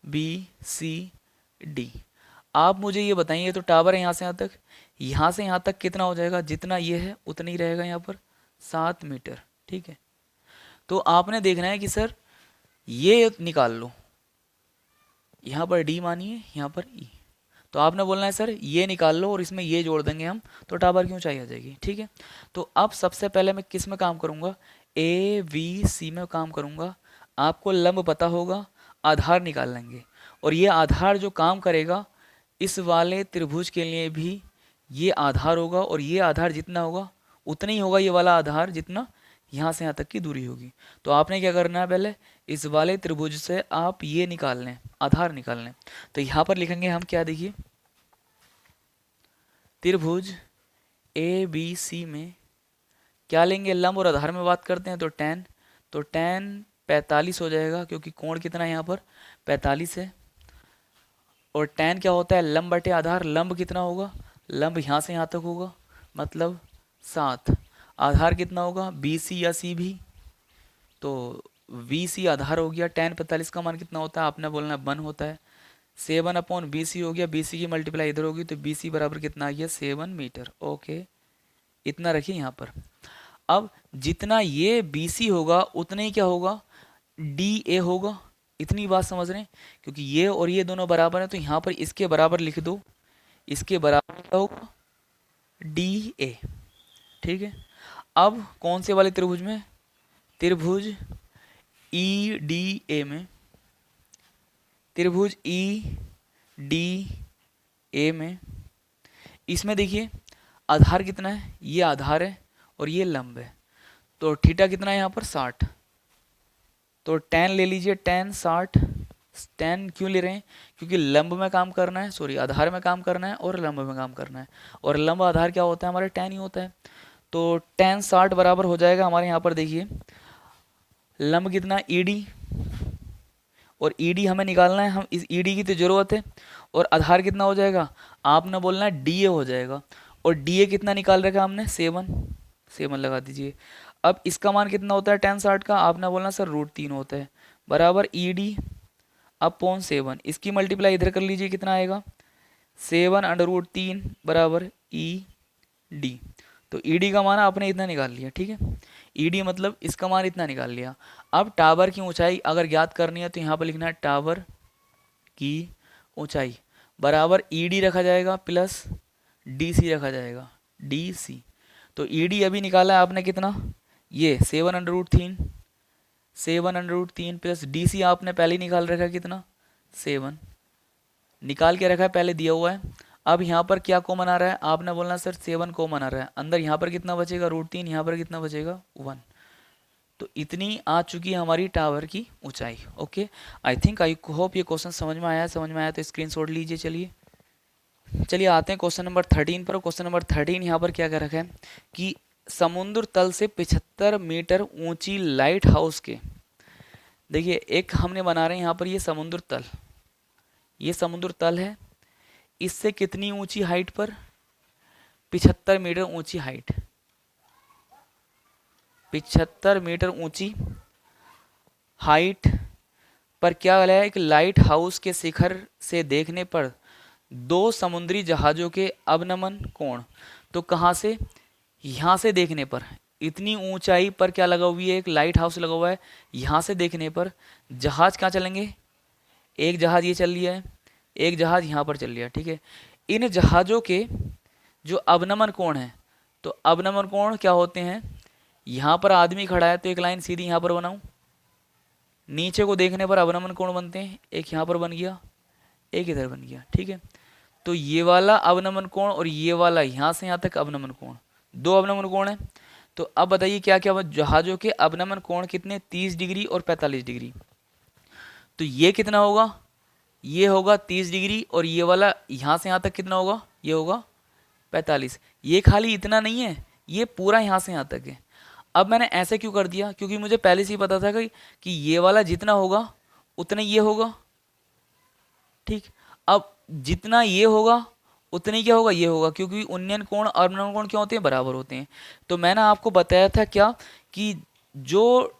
बी सी डी। आप मुझे ये बताइए, तो टावर है यहाँ से यहाँ तक कितना हो जाएगा, जितना ये है उतना ही रहेगा यहाँ पर 7 मीटर। ठीक है, तो आपने देखना है कि सर ये निकाल लो, यहाँ पर डी मानिए, यहाँ पर ई, तो आपने बोलना है सर ये निकाल लो और इसमें ये जोड़ देंगे हम, तो टावर की ऊंचाई आ जाएगी। ठीक है, तो अब सबसे पहले मैं किस में काम करूंगा, ए बी सी में काम करूंगा। आपको लंब पता होगा, आधार निकाल लेंगे, और ये आधार जो काम करेगा इस वाले त्रिभुज के लिए भी ये आधार होगा, और ये आधार जितना होगा उतना ही होगा ये वाला आधार जितना यहाँ से यहाँ तक की दूरी होगी। तो आपने क्या करना है, पहले इस वाले त्रिभुज से आप ये निकाल लें, आधार निकाल लें। तो यहाँ पर लिखेंगे हम क्या, देखिए त्रिभुज ए बी सी में क्या लेंगे, लंब और आधार में बात करते हैं, तो tan 45 हो जाएगा, क्योंकि कोण कितना है यहाँ पर 45 है। और tan क्या होता है, लंब बटे आधार। लंब कितना होगा, लंब यहाँ से यहाँ तक होगा, मतलब 7। आधार कितना होगा, BC या CB, तो VC आधार हो गया। tan 45 का मान कितना होता है, आपने बोलना 1 होता है। 7/BC हो गया, BC की मल्टीप्लाई इधर होगी, तो BC बराबर कितना आ गया, 7 मीटर। ओके, इतना रखिए यहाँ पर। अब जितना ये BC होगा उतना ही क्या होगा, DA होगा। इतनी बात समझ रहे हैं, क्योंकि ये और ये दोनों बराबर हैं, तो यहाँ पर इसके बराबर लिख दो, इसके बराबर क्या होगा, DA। ठीक है, अब कौन से वाले त्रिभुज में, त्रिभुज EDA में, त्रिभुज EDA में, इसमें देखिए आधार कितना है, ये आधार है और ये लंब है, तो थीटा कितना है यहाँ पर 60। तो tan ले लीजिए, tan 60। tan क्यों ले रहे हैं, क्योंकि लंब में काम करना है, सॉरी आधार में काम करना है और लंब में काम करना है, और लंब आधार क्या होता है हमारे, tan ही होता है। तो tan 60 बराबर हो जाएगा हमारे यहाँ पर, देखिए लंब कितना ED, और ED हमें निकालना है, हम इस ED की तो जरूरत है, और आधार कितना हो जाएगा, आपने बोलना है DA हो जाएगा, और DA कितना निकाल रखा हमने, 7 लगा दीजिए। अब इसका मान कितना होता है tan 60 का, आपने बोलना सर √3 होता है, बराबर ED/7। इसकी मल्टीप्लाई इधर कर लीजिए, कितना आएगा, 7/3 बराबर ED। तो ED का मान आपने इतना निकाल लिया। ठीक है, ED मतलब इसका मान इतना निकाल लिया। अब टावर की ऊंचाई अगर ज्ञात करनी है, तो यहाँ पर लिखना है टावर की ऊंचाई बराबर ED रखा जाएगा प्लस DC रखा जाएगा, DC। तो ED अभी निकाला है आपने कितना, ये 7/3 प्लस DC आपने पहले ही निकाल रखा है कितना, 7 निकाल के रखा है, पहले दिया हुआ है। अब यहाँ पर क्या कॉमन आ रहा है, आपने बोलना सर 7 कॉमन आ रहा है, अंदर यहाँ पर कितना बचेगा, √3, यहाँ पर कितना बचेगा 1। तो इतनी आ चुकी है हमारी टावर की ऊंचाई। Okay, I think I hope ये क्वेश्चन समझ में आया तो स्क्रीनशॉट लीजिए। चलिए आते हैं क्वेश्चन नंबर 13 पर। क्वेश्चन नंबर 13 यहाँ पर क्या कह रखा है कि समुद्र तल से 75 मीटर ऊंची लाइट हाउस के, देखिए एक हमने बना रहे हैं यहाँ पर, ये समुद्र तल है, इससे कितनी ऊंची हाइट पर, 75 मीटर ऊंची हाइट, 75 मीटर ऊंची हाइट पर क्या है, एक लाइट हाउस के शिखर से देखने पर 2 समुद्री जहाज़ों के अवनमन कोण। तो कहाँ से, यहाँ से देखने पर, इतनी ऊंचाई पर क्या लगा हुई है, एक लाइट हाउस लगा हुआ है, यहाँ से देखने पर जहाज कहाँ चलेंगे, एक जहाज ये चल लिया है, एक जहाज यहाँ पर चल लिया। ठीक है, इन जहाज़ों के जो अवनमन कोण है, तो अवनमन कोण क्या होते हैं, यहाँ पर आदमी खड़ा है तो एक लाइन सीधी यहाँ पर बनाऊं, नीचे को देखने पर अवनमन कोण बनते हैं, एक यहाँ पर बन गया, एक इधर बन गया। ठीक है, तो ये वाला अवनमन कोण और ये वाला यहाँ से यहाँ तक अवनमन कोण, 2 अवनमन कोण है। तो अब बताइए क्या क्या, जहाज़ों के अवनमन कोण कितने, 30 डिग्री और 45 डिग्री। तो ये कितना होगा, ये होगा 30 डिग्री, और ये वाला यहाँ से यहाँ तक कितना होगा, ये होगा 45। ये खाली इतना नहीं है, ये पूरा यहाँ से यहाँ तक है। अब मैंने ऐसे क्यों कर दिया, क्योंकि मुझे पहले से ही पता था कि ये वाला जितना होगा उतना ये होगा। ठीक, अब जितना ये होगा उतना ही क्या होगा, ये होगा, क्योंकि उन्नयन कोण और अवनमन कोण क्या होते हैं, बराबर होते हैं। तो मैंने आपको बताया था क्या कि जो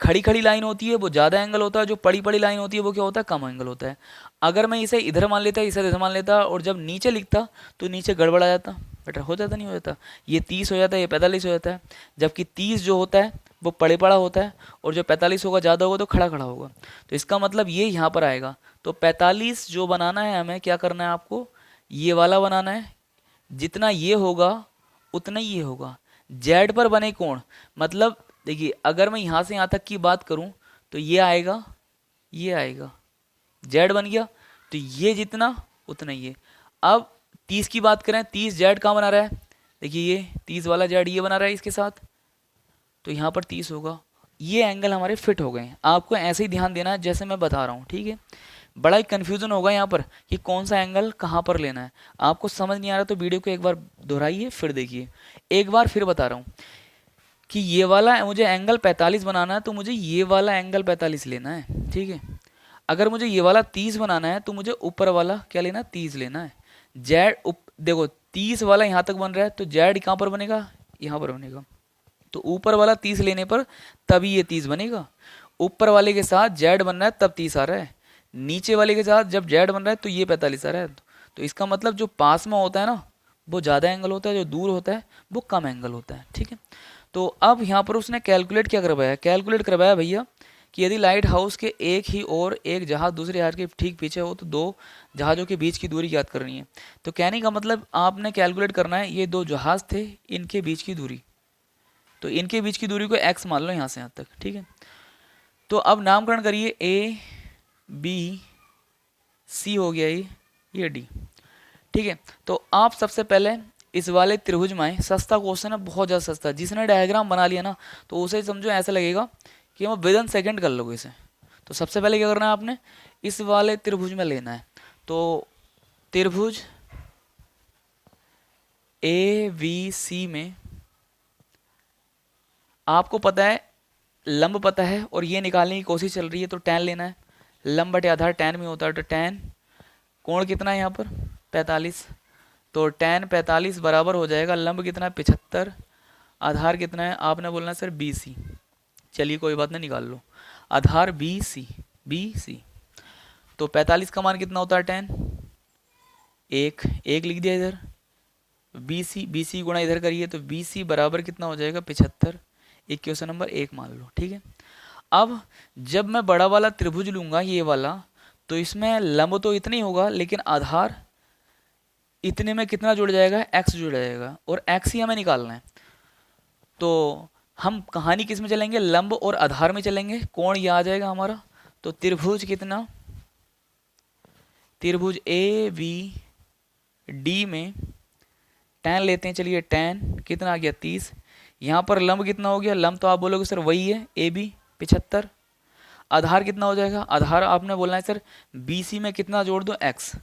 खड़ी खड़ी लाइन होती है वो ज़्यादा एंगल होता है, जो पड़ी पड़ी लाइन होती है वो क्या होता है, कम एंगल होता है। अगर मैं इसे इधर मान लेता, इसे इधर मान लेता और जब नीचे लिखता तो नीचे गड़बड़ आ जाता, बेटर हो जाता, नहीं हो जाता, ये 30 हो जाता है, ये 45 हो जाता है। जबकि 30 जो होता है वो पड़े पड़ा होता है और जो 45 होगा ज़्यादा होगा तो खड़ा खड़ा होगा। तो इसका मतलब ये यहाँ पर आएगा। तो 45 जो बनाना है हमें, क्या करना है आपको, ये वाला बनाना है। जितना ये होगा उतना ही ये होगा। जेड पर बने कोण, मतलब देखिए अगर मैं यहाँ से यहाँ तक की बात करूँ तो ये आएगा, ये आएगा, जेड बन गया। तो ये जितना उतना ये। अब 30 की बात करें, 30 जेड कहाँ बना रहा है, देखिए ये 30 वाला जेड ये बना रहा है इसके साथ, तो यहाँ पर 30 होगा। ये एंगल हमारे फिट हो गए हैं। आपको ऐसे ही ध्यान देना है जैसे मैं बता रहा हूँ, ठीक है। बड़ा ही कन्फ्यूजन होगा यहाँ पर कि कौन सा एंगल कहाँ पर लेना है। आपको समझ नहीं आ रहा तो वीडियो को एक बार दोहराइए फिर देखिए। एक बार फिर बता रहा हूँ कि ये वाला मुझे एंगल 45 बनाना है तो मुझे ये वाला एंगल 45 लेना है, ठीक है। अगर मुझे ये वाला 30 बनाना है तो मुझे ऊपर वाला क्या लेना है, 30 लेना है। जेड देखो 30 वाला यहाँ तक बन रहा है तो जेड कहाँ पर बनेगा, यहाँ पर बनेगा। तो ऊपर वाला 30 लेने पर तभी ये 30 बनेगा। ऊपर वाले के साथ जेड बन रहा है तब 30 आ रहा है, नीचे वाले के साथ जब जेड बन रहा है तो ये 45 आ रहा है। तो इसका मतलब जो पास में होता है ना वो ज़्यादा एंगल होता है, जो दूर होता है वो कम एंगल होता है, ठीक है। तो अब यहाँ पर उसने कैलकुलेट क्या करवाया, कैलकुलेट करवाया भैया कि यदि लाइट हाउस के एक ही और एक जहाज दूसरे जहाज के ठीक पीछे हो तो दो जहाज़ों के बीच की दूरी याद करनी है। तो कहने का मतलब आपने कैलकुलेट करना है ये दो जहाज थे इनके बीच की दूरी, तो इनके बीच की दूरी को x मान लो यहाँ से यहाँ तक, ठीक है। तो अब नामकरण करिए, ए बी सी हो गया ये डी, ठीक है। तो आप सबसे पहले इस वाले त्रिभुज में, सस्ता क्वेश्चन है, बहुत ज़्यादा सस्ता। जिसने डायग्राम बना लिया ना तो उसे समझो ऐसा लगेगा कि हम विद इन सेकेंड कर लोगे इसे। तो सबसे पहले क्या करना है आपने, इस वाले त्रिभुज में लेना है। तो त्रिभुज ए बी सी में आपको पता है लंब पता है और ये निकालने की कोशिश चल रही है, तो tan लेना है। लंब बटे आधार tan में होता है, तो tan कोण कितना है यहाँ पर 45, तो tan 45 बराबर हो जाएगा लंब कितना है 75, आधार कितना है आपने बोलना सर BC। चलिए कोई बात नहीं, निकाल लो आधार BC। तो 45 का मान कितना होता है tan, एक लिख दिया इधर, BC गुणा इधर करिए तो BC बराबर कितना हो जाएगा 75। एक क्वेश्चन नंबर 1 मान लो, ठीक है। अब जब मैं बड़ा वाला त्रिभुज लूंगा ये वाला, तो इसमें लंब तो इतना ही होगा लेकिन आधार इतने में कितना जुड़ जाएगा, x जुड़ जाएगा, और x ही हमें निकालना है। तो हम कहानी किस में चलेंगे, लंब और आधार में चलेंगे। कोण ये आ जाएगा हमारा, तो त्रिभुज कितना, त्रिभुज ए बी डी में tan लेते हैं, चलिए tan कितना आ गया 30। यहाँ पर लंब कितना हो गया, लंब तो आप बोलोगे सर वही है ए बी 75। आधार कितना हो जाएगा, आधार आपने बोलना है सर BC में कितना जोड़ दो x,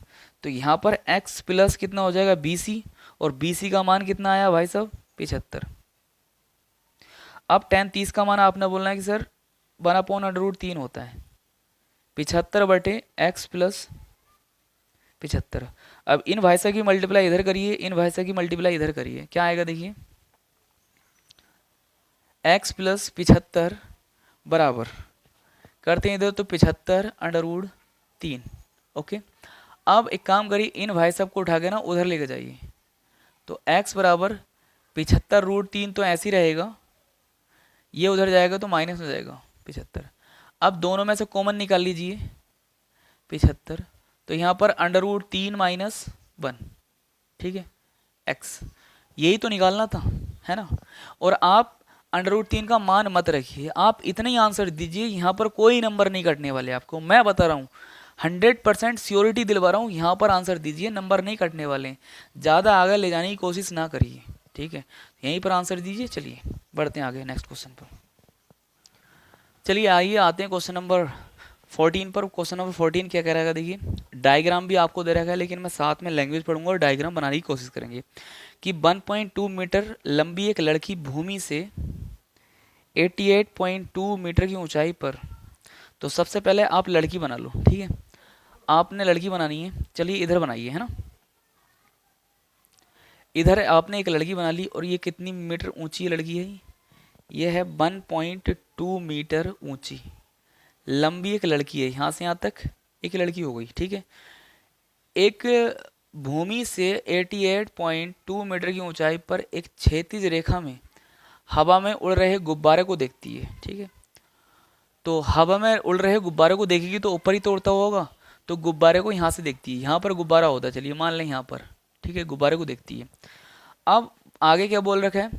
तो यहाँ पर x प्लस कितना हो जाएगा BC, और BC का मान कितना आया भाई साहब 75। अब tan 30 का मान आपने बोलना है कि सर 1/√3 होता है 75 बटे x प्लस 75। अब इन भाषा की मल्टीप्लाई इधर करिए, इन भाषा की मल्टीप्लाई इधर करिए, क्या आएगा देखिए, x प्लस 75 बराबर करते हैं इधर तो 75√3। ओके, अब एक काम करिए, इन भाई साहब को उठा के ना उधर लेके जाइए, तो x बराबर 75√3 तो ऐसे ही रहेगा, ये उधर जाएगा तो माइनस हो जाएगा 75। अब दोनों में से कॉमन निकाल लीजिए 75, तो यहाँ पर √3 - 1, ठीक है, x यही तो निकालना था, है ना। और आप √3 का मान मत रखिए, आप इतना ही आंसर दीजिए, यहाँ पर कोई नंबर नहीं कटने वाले आपको, मैं बता रहा हूँ 100% श्योरिटी दिलवा रहा हूँ, यहाँ पर आंसर दीजिए, नंबर नहीं कटने वाले। ज़्यादा आगे ले जाने की कोशिश ना करिए, ठीक है, यहीं पर आंसर दीजिए। चलिए बढ़ते हैं आगे नेक्स्ट क्वेश्चन पर। चलिए आइए आते हैं क्वेश्चन नंबर 14 पर। क्वेश्चन नंबर 14 क्या कह रहा है, देखिए डायग्राम भी आपको दे रखा है, लेकिन मैं साथ में लैंग्वेज पढ़ूंगा और डायग्राम बनाने की कोशिश करेंगे। कि 1.2 मीटर लंबी एक लड़की भूमि से 88.2 मीटर की ऊंचाई पर, तो सबसे पहले आप लड़की बना लो, ठीक है, आपने लड़की बनानी है। चलिए इधर बनाइए, है ना, इधर आपने एक लड़की बना ली, और ये कितनी मीटर ऊंची लड़की है, ये है 1.2 मीटर ऊंची लंबी एक लड़की है, यहाँ से यहाँ तक एक लड़की हो गई, ठीक है। एक भूमि से 88.2 मीटर की ऊंचाई पर एक क्षैतिज रेखा में हवा में उड़ रहे गुब्बारे को देखती है, ठीक है। तो हवा में उड़ रहे गुब्बारे को देखेगी तो ऊपर ही तो उड़ता होगा, तो गुब्बारे को यहाँ से देखती है, यहाँ पर गुब्बारा होता है, चलिए मान लें यहाँ पर, ठीक है, गुब्बारे को देखती है। अब आगे क्या बोल रखा है,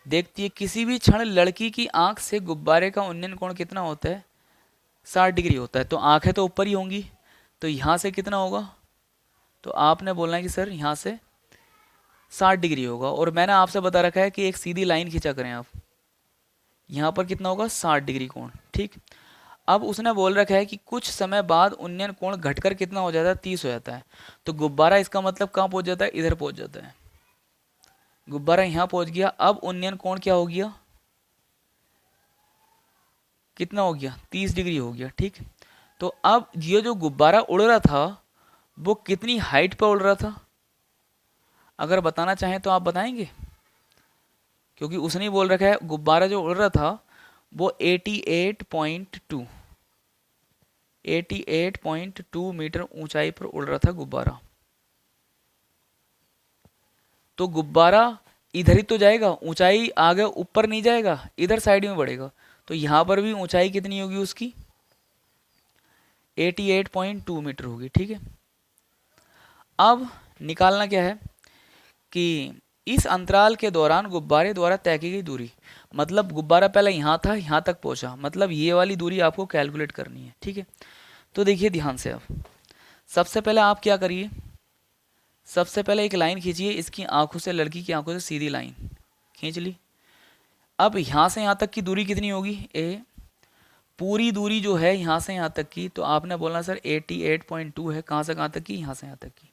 देखती है किसी भी क्षण लड़की की आंख से गुब्बारे का उन्नयन कोण कितना होता है, 60 डिग्री होता है। तो आंखें तो ऊपर ही होंगी, तो यहाँ से कितना होगा, तो आपने बोलना है कि सर यहाँ से 60 डिग्री होगा। और मैंने आपसे बता रखा है कि एक सीधी लाइन खींचा करें आप, यहाँ पर कितना होगा, 60 डिग्री कोण, ठीक। अब उसने बोल रखा है कि कुछ समय बाद उन्नयन कोण घटकर कितना हो जाता है, 30 हो जाता है। तो गुब्बारा इसका मतलब कहाँ पहुंच जाता है, इधर पहुंच जाता है, गुब्बारा यहाँ पहुंच गया। अब उन्नयन कोण क्या हो गया, कितना हो गया, 30 डिग्री हो गया, ठीक। तो अब ये जो गुब्बारा उड़ रहा था वो कितनी हाइट पर उड़ रहा था, अगर बताना चाहें तो आप बताएंगे, क्योंकि उसने ही बोल रखा है गुब्बारा जो उड़ रहा था वो 88.2 मीटर ऊंचाई पर उड़ रहा था गुब्बारा। तो गुब्बारा इधर ही तो जाएगा, ऊंचाई आगे ऊपर नहीं जाएगा, इधर साइड में बढ़ेगा। तो यहाँ पर भी ऊंचाई कितनी होगी उसकी, 88.2 मीटर होगी, ठीक है। अब निकालना क्या है कि इस अंतराल के दौरान गुब्बारे द्वारा तय की गई दूरी, मतलब गुब्बारा पहले यहाँ था, यहाँ तक पहुँचा, मतलब ये वाली दूरी आपको कैलकुलेट करनी है, ठीक है। तो देखिए ध्यान से, आप सबसे पहले आप क्या करिए, सबसे पहले एक लाइन खींचिए, इसकी आंखों से, लड़की की आंखों से सीधी लाइन खींच ली। अब यहाँ से यहाँ तक की दूरी कितनी होगी, ए, पूरी दूरी जो है यहाँ से यहाँ तक की, तो आपने बोलना सर 88.2 है, कहाँ से कहाँ तक की, यहाँ से यहाँ तक की,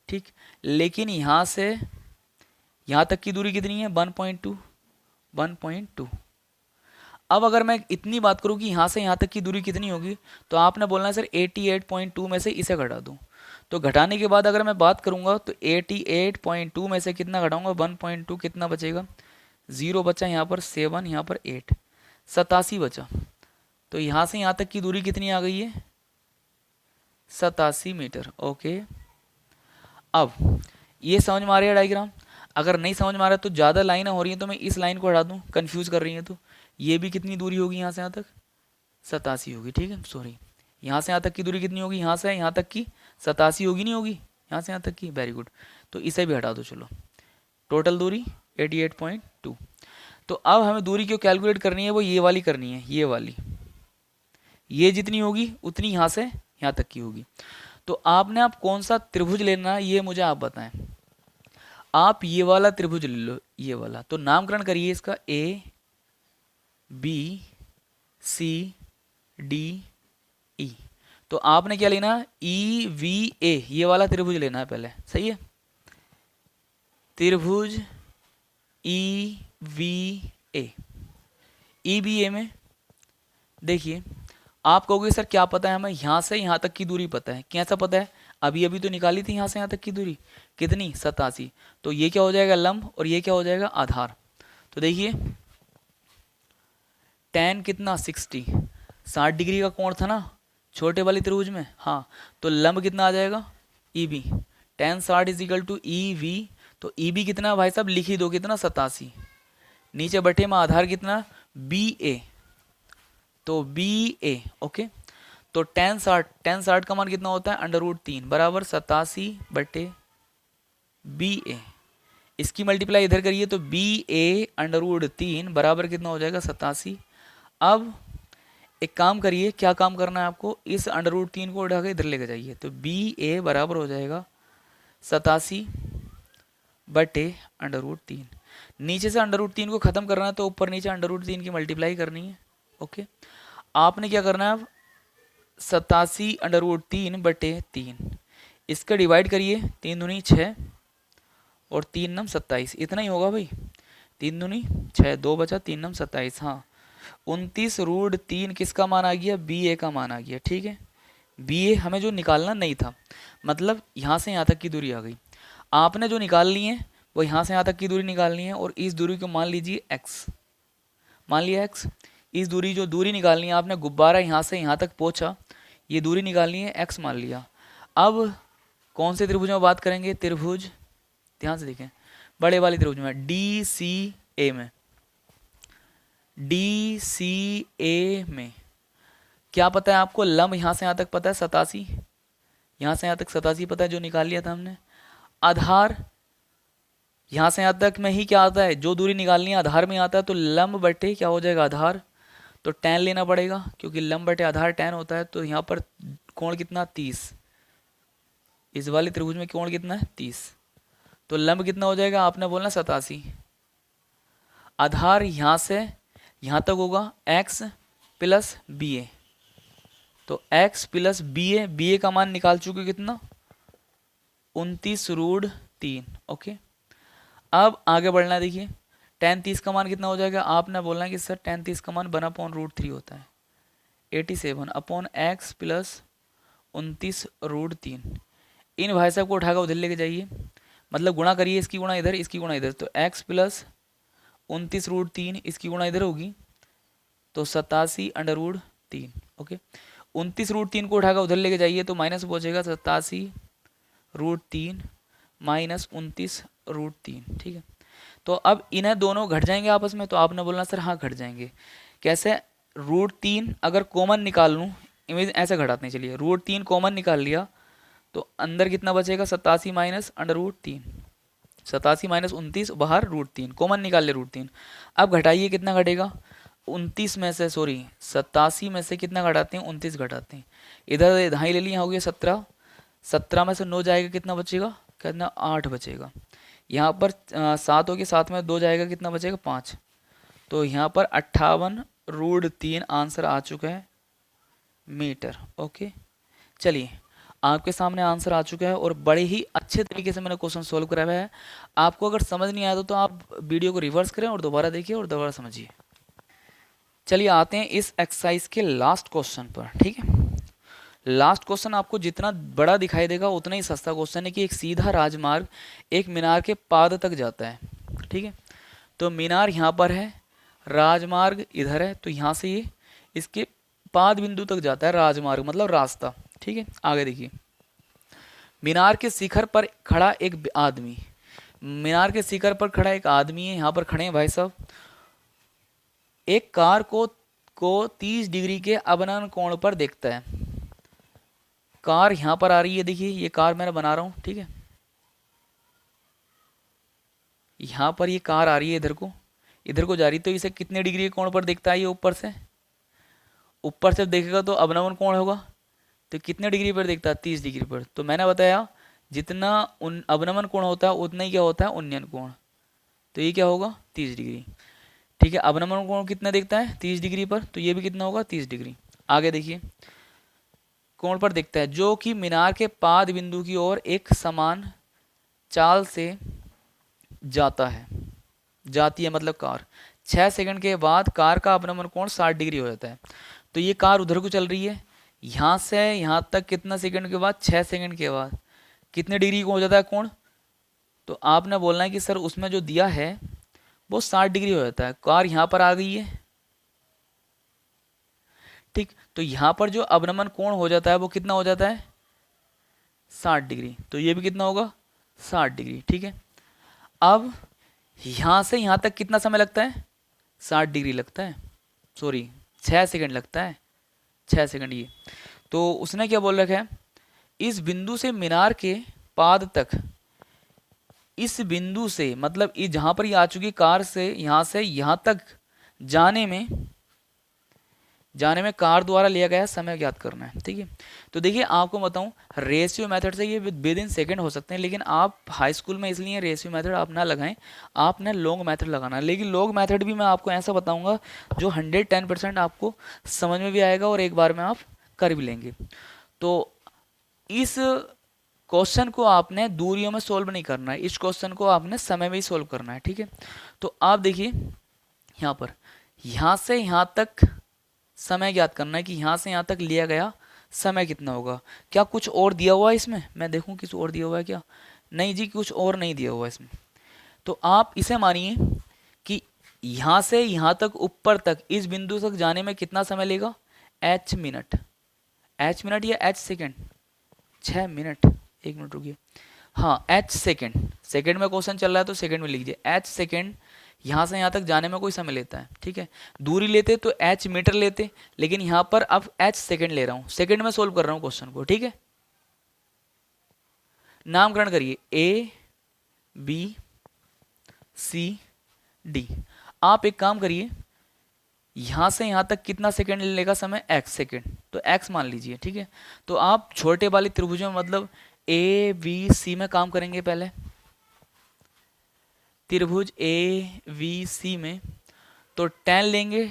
ठीक। लेकिन यहाँ से यहाँ तक की दूरी कितनी है, 1.2। अब अगर मैं इतनी बात करूँ कि यहाँ से यहाँ तक की दूरी कितनी होगी, तो आपने बोलना है सर 88.2 में से इसे घटा दूँ। तो घटाने के बाद अगर मैं बात करूँगा तो 88.2 में से कितना घटाऊंगा, 1.2, कितना बचेगा, 0 बचा, यहाँ पर 7, यहाँ पर 8, 87 बचा। तो यहाँ से यहाँ तक की दूरी कितनी आ गई है, 87 मीटर, ओके। अब ये समझ में आ रही है डायग्राम, अगर नहीं समझ में आ रहा है तो ज़्यादा लाइनें हो रही हैं तो मैं इस लाइन को हटा दूँ, कन्फ्यूज़ कर रही हैं तो ये भी कितनी दूरी होगी, यहाँ से यहाँ तक 87 होगी, ठीक है। सॉरी, यहाँ से यहाँ तक की दूरी कितनी होगी, यहाँ से यहाँ तक की 87 होगी, नहीं होगी, यहाँ से यहाँ तक की, वेरी गुड। तो इसे भी हटा दो, चलो, टोटल दूरी 88.2। तो अब हमें दूरी क्यों कैलकुलेट करनी है, वो ये वाली करनी है, ये वाली, ये जितनी होगी उतनी यहाँ से यहाँ तक की होगी। तो आपने आप कौन सा त्रिभुज लेना है ये मुझे आप बताएं। आप ये वाला त्रिभुज ले लो, ये वाला। तो नामकरण करिए इसका, A B C D E. तो आपने क्या लेना, ई वी ए, ये वाला त्रिभुज लेना है पहले, सही है। त्रिभुज E V A, E B ए में देखिए, आप कहोगे सर क्या पता है हमें, यहाँ से यहाँ तक की दूरी पता है, कैसा पता है, अभी अभी तो निकाली थी यहाँ से यहाँ तक की दूरी, कितनी, 87। तो ये क्या हो जाएगा, लंब, और ये क्या हो जाएगा, आधार। तो देखिए tan कितना, 60 डिग्री का कोण था ना छोटे वाली त्रिभुज में, हाँ। तो लंब कितना आ जाएगा, E B, tan 60 is equal to E V. तो ई बी कितना भाई साहब, लिख ही दो, कितना, 87। नीचे बटे में आधार कितना, बी ए, तो बी ए, ओके। तो tan 60 का मान कितना होता है, √3 बराबर 87 बटे बी ए। इसकी मल्टीप्लाई इधर करिए तो बी ए √3 बराबर कितना हो जाएगा, 87। अब एक काम करिए, क्या काम करना है आपको, इस √3 को उठा के इधर लेके जाइए। तो बी ए बराबर हो जाएगा 87 बटे √3। नीचे से √3 को ख़त्म करना है तो ऊपर नीचे √3 की मल्टीप्लाई करनी है, ओके। आपने क्या करना है अब, 87 √3 बटे 3, इसका डिवाइड करिए, 3 दूनी 6 और 3 नम 27, इतना ही होगा भाई, 3 दूनी 6, 2 बचा, 3 नम 27, हाँ। 29√3 किसका मान आ गया, बी ए का मान आ गया, ठीक है। बी ए हमें जो निकालना नहीं था, मतलब यहाँ से यहाँ तक की दूरी आ गई। आपने जो निकालनी है वो यहाँ से यहाँ तक की दूरी निकालनी है, और इस दूरी को मान लीजिए x, मान लिया x। इस दूरी, जो दूरी निकालनी है आपने, गुब्बारा यहाँ से यहाँ तक पहुँचा, ये दूरी निकालनी है, x मान लिया। अब कौन से त्रिभुज में बात करेंगे? त्रिभुज, ध्यान से देखें, बड़े वाले त्रिभुज में, डी सी ए में। डी सी ए में क्या पता है आपको? लंब यहाँ से यहाँ तक पता है 87, यहाँ से यहाँ तक 87 पता है, जो निकाल लिया था हमने। आधार यहाँ से यहाँ तक में ही क्या आता है? जो दूरी निकालनी है आधार में आता है, तो लंब बटे क्या हो जाएगा? आधार। तो tan लेना पड़ेगा, क्योंकि लंब बटे आधार tan होता है। तो यहाँ पर कोण कितना? 30। इस वाले त्रिभुज में कोण कितना है? 30। तो लंब कितना हो जाएगा? आपने बोलना 87। आधार यहाँ से यहाँ तक होगा x प्लस बी ए। तो x प्लस बी ए, बी ए का मान निकाल चुके कितना? 29√3। ओके, अब आगे बढ़ना। देखिए tan 30 का मान कितना हो जाएगा? आपने बोलना है कि सर tan 30 का मान 1/√3 होता है, 87/x प्लस 29√3। इन भाई साहब को उठाकर उधर लेके जाइए, मतलब गुणा करिए, इसकी गुणा इधर, इसकी गुणा इधर। तो x प्लस 29√3, इसकी गुणा इधर होगी, तो 87/3। ओके, 29√3 को उठाकर उधर लेके जाइए तो माइनस पहुंचेगा 87√3 माइनस 29√3। ठीक है, तो अब इन्हें दोनों घट जाएंगे आपस में। तो आपने बोलना सर हाँ घट जाएंगे। कैसे? √3 अगर कॉमन निकाल लूँ, इमेज ऐसे घटाते हैं, चलिए √3 कॉमन निकाल लिया तो अंदर कितना बचेगा? 87 माइनस √3, 87 माइनस 29, बाहर √3, कॉमन निकाल ले √3। अब घटाइए, कितना घटेगा? 29 में से, सॉरी 87 में से कितना घटाते हैं? 29 घटाते हैं। इधर ढाई ले लिया, हो गया 17। 17 में से 9 जाएगा, कितना बचेगा? कितना? 8 बचेगा। यहाँ पर 7 हो गया, 7 में 2 जाएगा, कितना बचेगा? 5। तो यहाँ पर 58√3 आंसर आ चुका है मीटर। ओके, चलिए आपके सामने आंसर आ चुका है और बड़े ही अच्छे तरीके से मैंने क्वेश्चन सोल्व कराया है। आपको अगर समझ नहीं आया तो आप वीडियो को रिवर्स करें और दोबारा देखिए और दोबारा समझिए। चलिए आते हैं इस एक्सरसाइज के लास्ट क्वेश्चन पर। ठीक है, लास्ट क्वेश्चन आपको जितना बड़ा दिखाई देगा उतना ही सस्ता क्वेश्चन है कि एक सीधा राजमार्ग एक मीनार के पाद तक जाता है। ठीक है, तो मीनार यहाँ पर है, राजमार्ग इधर है, तो यहाँ से ये इसके पाद बिंदु तक जाता है राजमार्ग, मतलब रास्ता। ठीक है, आगे देखिए, मीनार के शिखर पर खड़ा एक आदमी, मीनार के शिखर पर खड़ा एक आदमी है, यहाँ पर खड़े हैं भाई साहब, एक कार को 30 डिग्री के अवनमन कोण पर देखता है। कार यहाँ पर आ रही है, देखिए ये कार मैं बना रहा हूँ। ठीक है, यहाँ पर ये कार आ रही है, इधर को जा रही है, तो इसे कितने डिग्री के कोण पर देखता है? ये ऊपर से देखेगा तो अवनमन कोण होगा, तो कितने डिग्री पर देखता है? 30 डिग्री पर। तो मैंने बताया जितना अवनमन कोण होता है उतना ही क्या होता है? उन्नयन कोण। तो ये क्या होगा? 30 डिग्री। ठीक है, अवनमन कोण कितना देखता है? 30 डिग्री पर, तो ये भी कितना होगा? 30 डिग्री। आगे देखिए, कोण पर देखता है जो कि मीनार के पाद बिंदु की ओर एक समान चाल से जाती है, मतलब कार 6 सेकंड के बाद कार का अवनमन कोण 60 डिग्री हो जाता है। तो ये कार उधर को चल रही है, यहाँ से यहाँ तक कितना सेकंड के बाद? 6 सेकंड के बाद कितने डिग्री को हो जाता है कोण? तो आपने बोलना है कि सर उसमें जो दिया है वो 60 डिग्री हो जाता है। कार यहाँ पर आ गई है, ठीक, तो यहाँ पर जो अवनमन कोण हो जाता है वो कितना हो जाता है? 60 डिग्री। तो ये भी कितना होगा? 60 डिग्री। ठीक है, अब यहाँ से यहाँ तक कितना समय लगता है? 60 डिग्री लगता है, सॉरी 6 सेकंड लगता है, 6 सेकंड। ये तो उसने क्या बोल रखा है? इस बिंदु से मीनार के पाद तक, इस बिंदु से मतलब ये जहाँ पर ये आ चुकी कार से यहाँ तक जाने में कार द्वारा लिया गया समय ज्ञात करना है। ठीक है, तो देखिए आपको बताऊं, रेशियो मेथड से ये विद इन सेकंड हो सकते हैं, लेकिन आप हाई स्कूल में इसलिए रेशियो मेथड आप ना लगाएं, आपने लॉन्ग मेथड लगाना है। लेकिन लॉन्ग मेथड भी मैं आपको ऐसा बताऊंगा जो 110% आपको समझ में भी आएगा और एक बार में आप कर भी लेंगे। तो इस क्वेश्चन को आपने दूरियों में सोल्व नहीं करना है, इस क्वेश्चन को आपने समय में ही सोल्व करना है। ठीक है, तो आप देखिए यहाँ पर यहाँ से यहाँ तक समय ज्ञात करना है कि यहाँ से यहाँ तक लिया गया समय कितना होगा। क्या कुछ और दिया हुआ है इसमें? मैं देखूं कुछ और दिया हुआ है क्या? नहीं जी, कुछ और नहीं दिया हुआ है इसमें। तो आप इसे मानिए कि यहां से यहां तक ऊपर तक इस बिंदु तक जाने में कितना समय लेगा, h मिनट, h मिनट या h सेकेंड, 6 मिनट, 1 मिनट रुकिए, हाँ h सेकेंड, सेकेंड में क्वेश्चन चल रहा है तो सेकेंड में लीजिए, h सेकेंड यहाँ से यहाँ तक जाने में कोई समय लेता है, ठीक है। दूरी लेते तो h मीटर लेते, लेकिन यहाँ पर अब h सेकेंड ले रहा हूँ, सेकेंड में सोल्व कर रहा हूँ क्वेश्चन को, ठीक है। नामकरण करिए A B C D। आप एक काम करिए, यहाँ से यहाँ तक कितना सेकेंड लेगा समय, x सेकेंड, तो x मान लीजिए, ठीक है। तो आप छोटे वाले त्रिभुज में मतलब A B C में काम करेंगे पहले, त्रिभुज A V C में तो 10 लेंगे,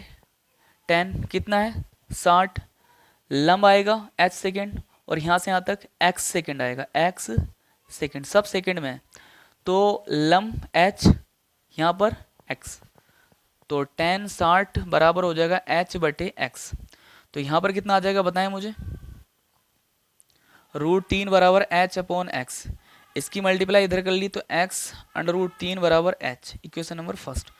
10 कितना है 60, लंब आएगा h सेकेंड और यहाँ से यहाँ तक x सेकेंड आएगा, x सेकेंड, सब सेकेंड में है, तो लंब h यहाँ पर x, तो 10 60 बराबर हो जाएगा h बटे x। तो यहाँ पर कितना आ जाएगा बताएं मुझे, √3 बराबर h अपॉन x, इसकी मल्टीप्लाई इधर कर ली तो x √3 बराबर h, equation number first.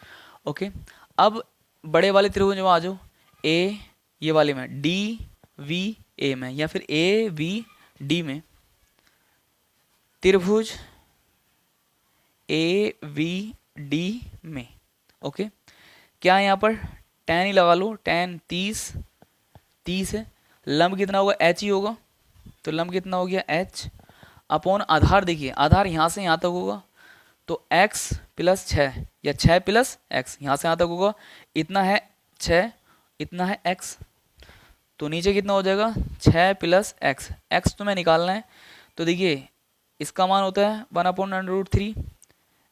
Okay, अब बड़े वाले त्रिभुज में आ जाओ, a ये वाले में, d v a में, या फिर a v d में, त्रिभुज a v d में। ओके, क्या है यहाँ पर, tan ही लगा लो, tan 30 है, लंब कितना होगा h ही होगा, तो लंब कितना हो गया h अपॉन आधार, देखिए आधार यहाँ से यहाँ तक होगा तो x प्लस 6 या 6 प्लस x, यहाँ से यहाँ तक होगा, इतना है 6, इतना है x, तो नीचे कितना हो जाएगा 6 प्लस x, x तुम्हें निकालना है, तो देखिए इसका मान होता है 1/√3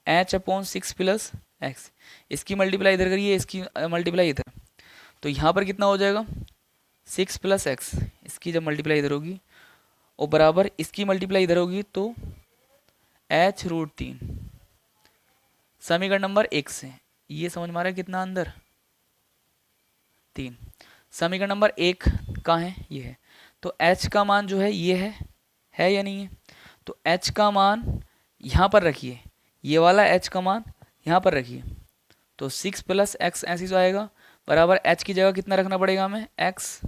h अपॉन 6 प्लस x, इसकी मल्टीप्लाई इधर करिए, इसकी मल्टीप्लाई इधर, तो यहाँ पर कितना हो जाएगा 6 प्लस x, इसकी जब मल्टीप्लाई इधर होगी और बराबर इसकी मल्टीप्लाई इधर होगी तो h√3, समीकरण नंबर 1 से ये समझ में आ रहा है कितना अंदर 3, समीकरण नंबर 1 कहाँ है, ये है, तो h का मान जो है ये है या नहीं है, तो h का मान यहाँ पर रखिए, ये वाला h का मान यहाँ पर रखिए, तो 6 प्लस x ऐसे जो आएगा बराबर h की जगह कितना रखना पड़ेगा हमें, x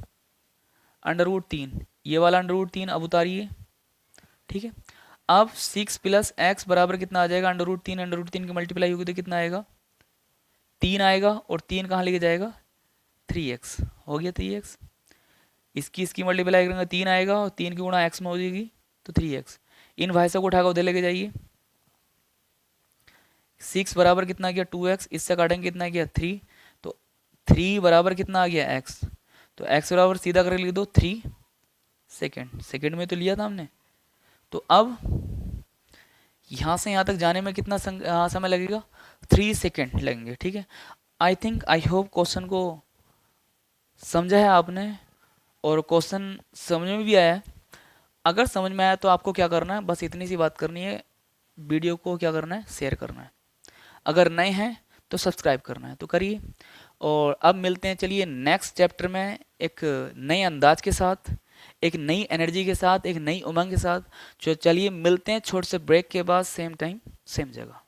√3, ये वाला √3 अब उतारिए, ठीक है। अब 6 प्लस x बराबर कितना आ जाएगा, √3 की मल्टीप्लाई होगी तो कितना आएगा 3 आएगा, और 3 कहाँ लेके जाएगा 3x, हो गया 3x, इसकी मल्टीप्लाई करेंगे 3 आएगा और 3 की गुणा x में हो जाएगी तो 3x, इन भाई को उठाकर उधर लेके जाइए, 6 बराबर कितना गया 2x, इससे काटेंगे कितना गया 3, तो 3 बराबर कितना आ गया x, तो x बराबर सीधा करके लिख दो 3 सेकेंड, सेकेंड में तो लिया था हमने, तो अब यहाँ से यहाँ तक जाने में कितना समय लगेगा 3 सेकेंड लगेंगे, ठीक है। I think I hope question को समझा है आपने और क्वेश्चन समझ में भी आया है। अगर समझ में आया तो आपको क्या करना है, बस इतनी सी बात करनी है, वीडियो को क्या करना है शेयर करना है, अगर नए हैं तो सब्सक्राइब करना है तो करिए। और अब मिलते हैं चलिए नेक्स्ट चैप्टर में एक नए अंदाज के साथ, एक नई एनर्जी के साथ, एक नई उमंग के साथ। चलिए मिलते हैं छोटे से ब्रेक के बाद, सेम टाइम सेम जगह।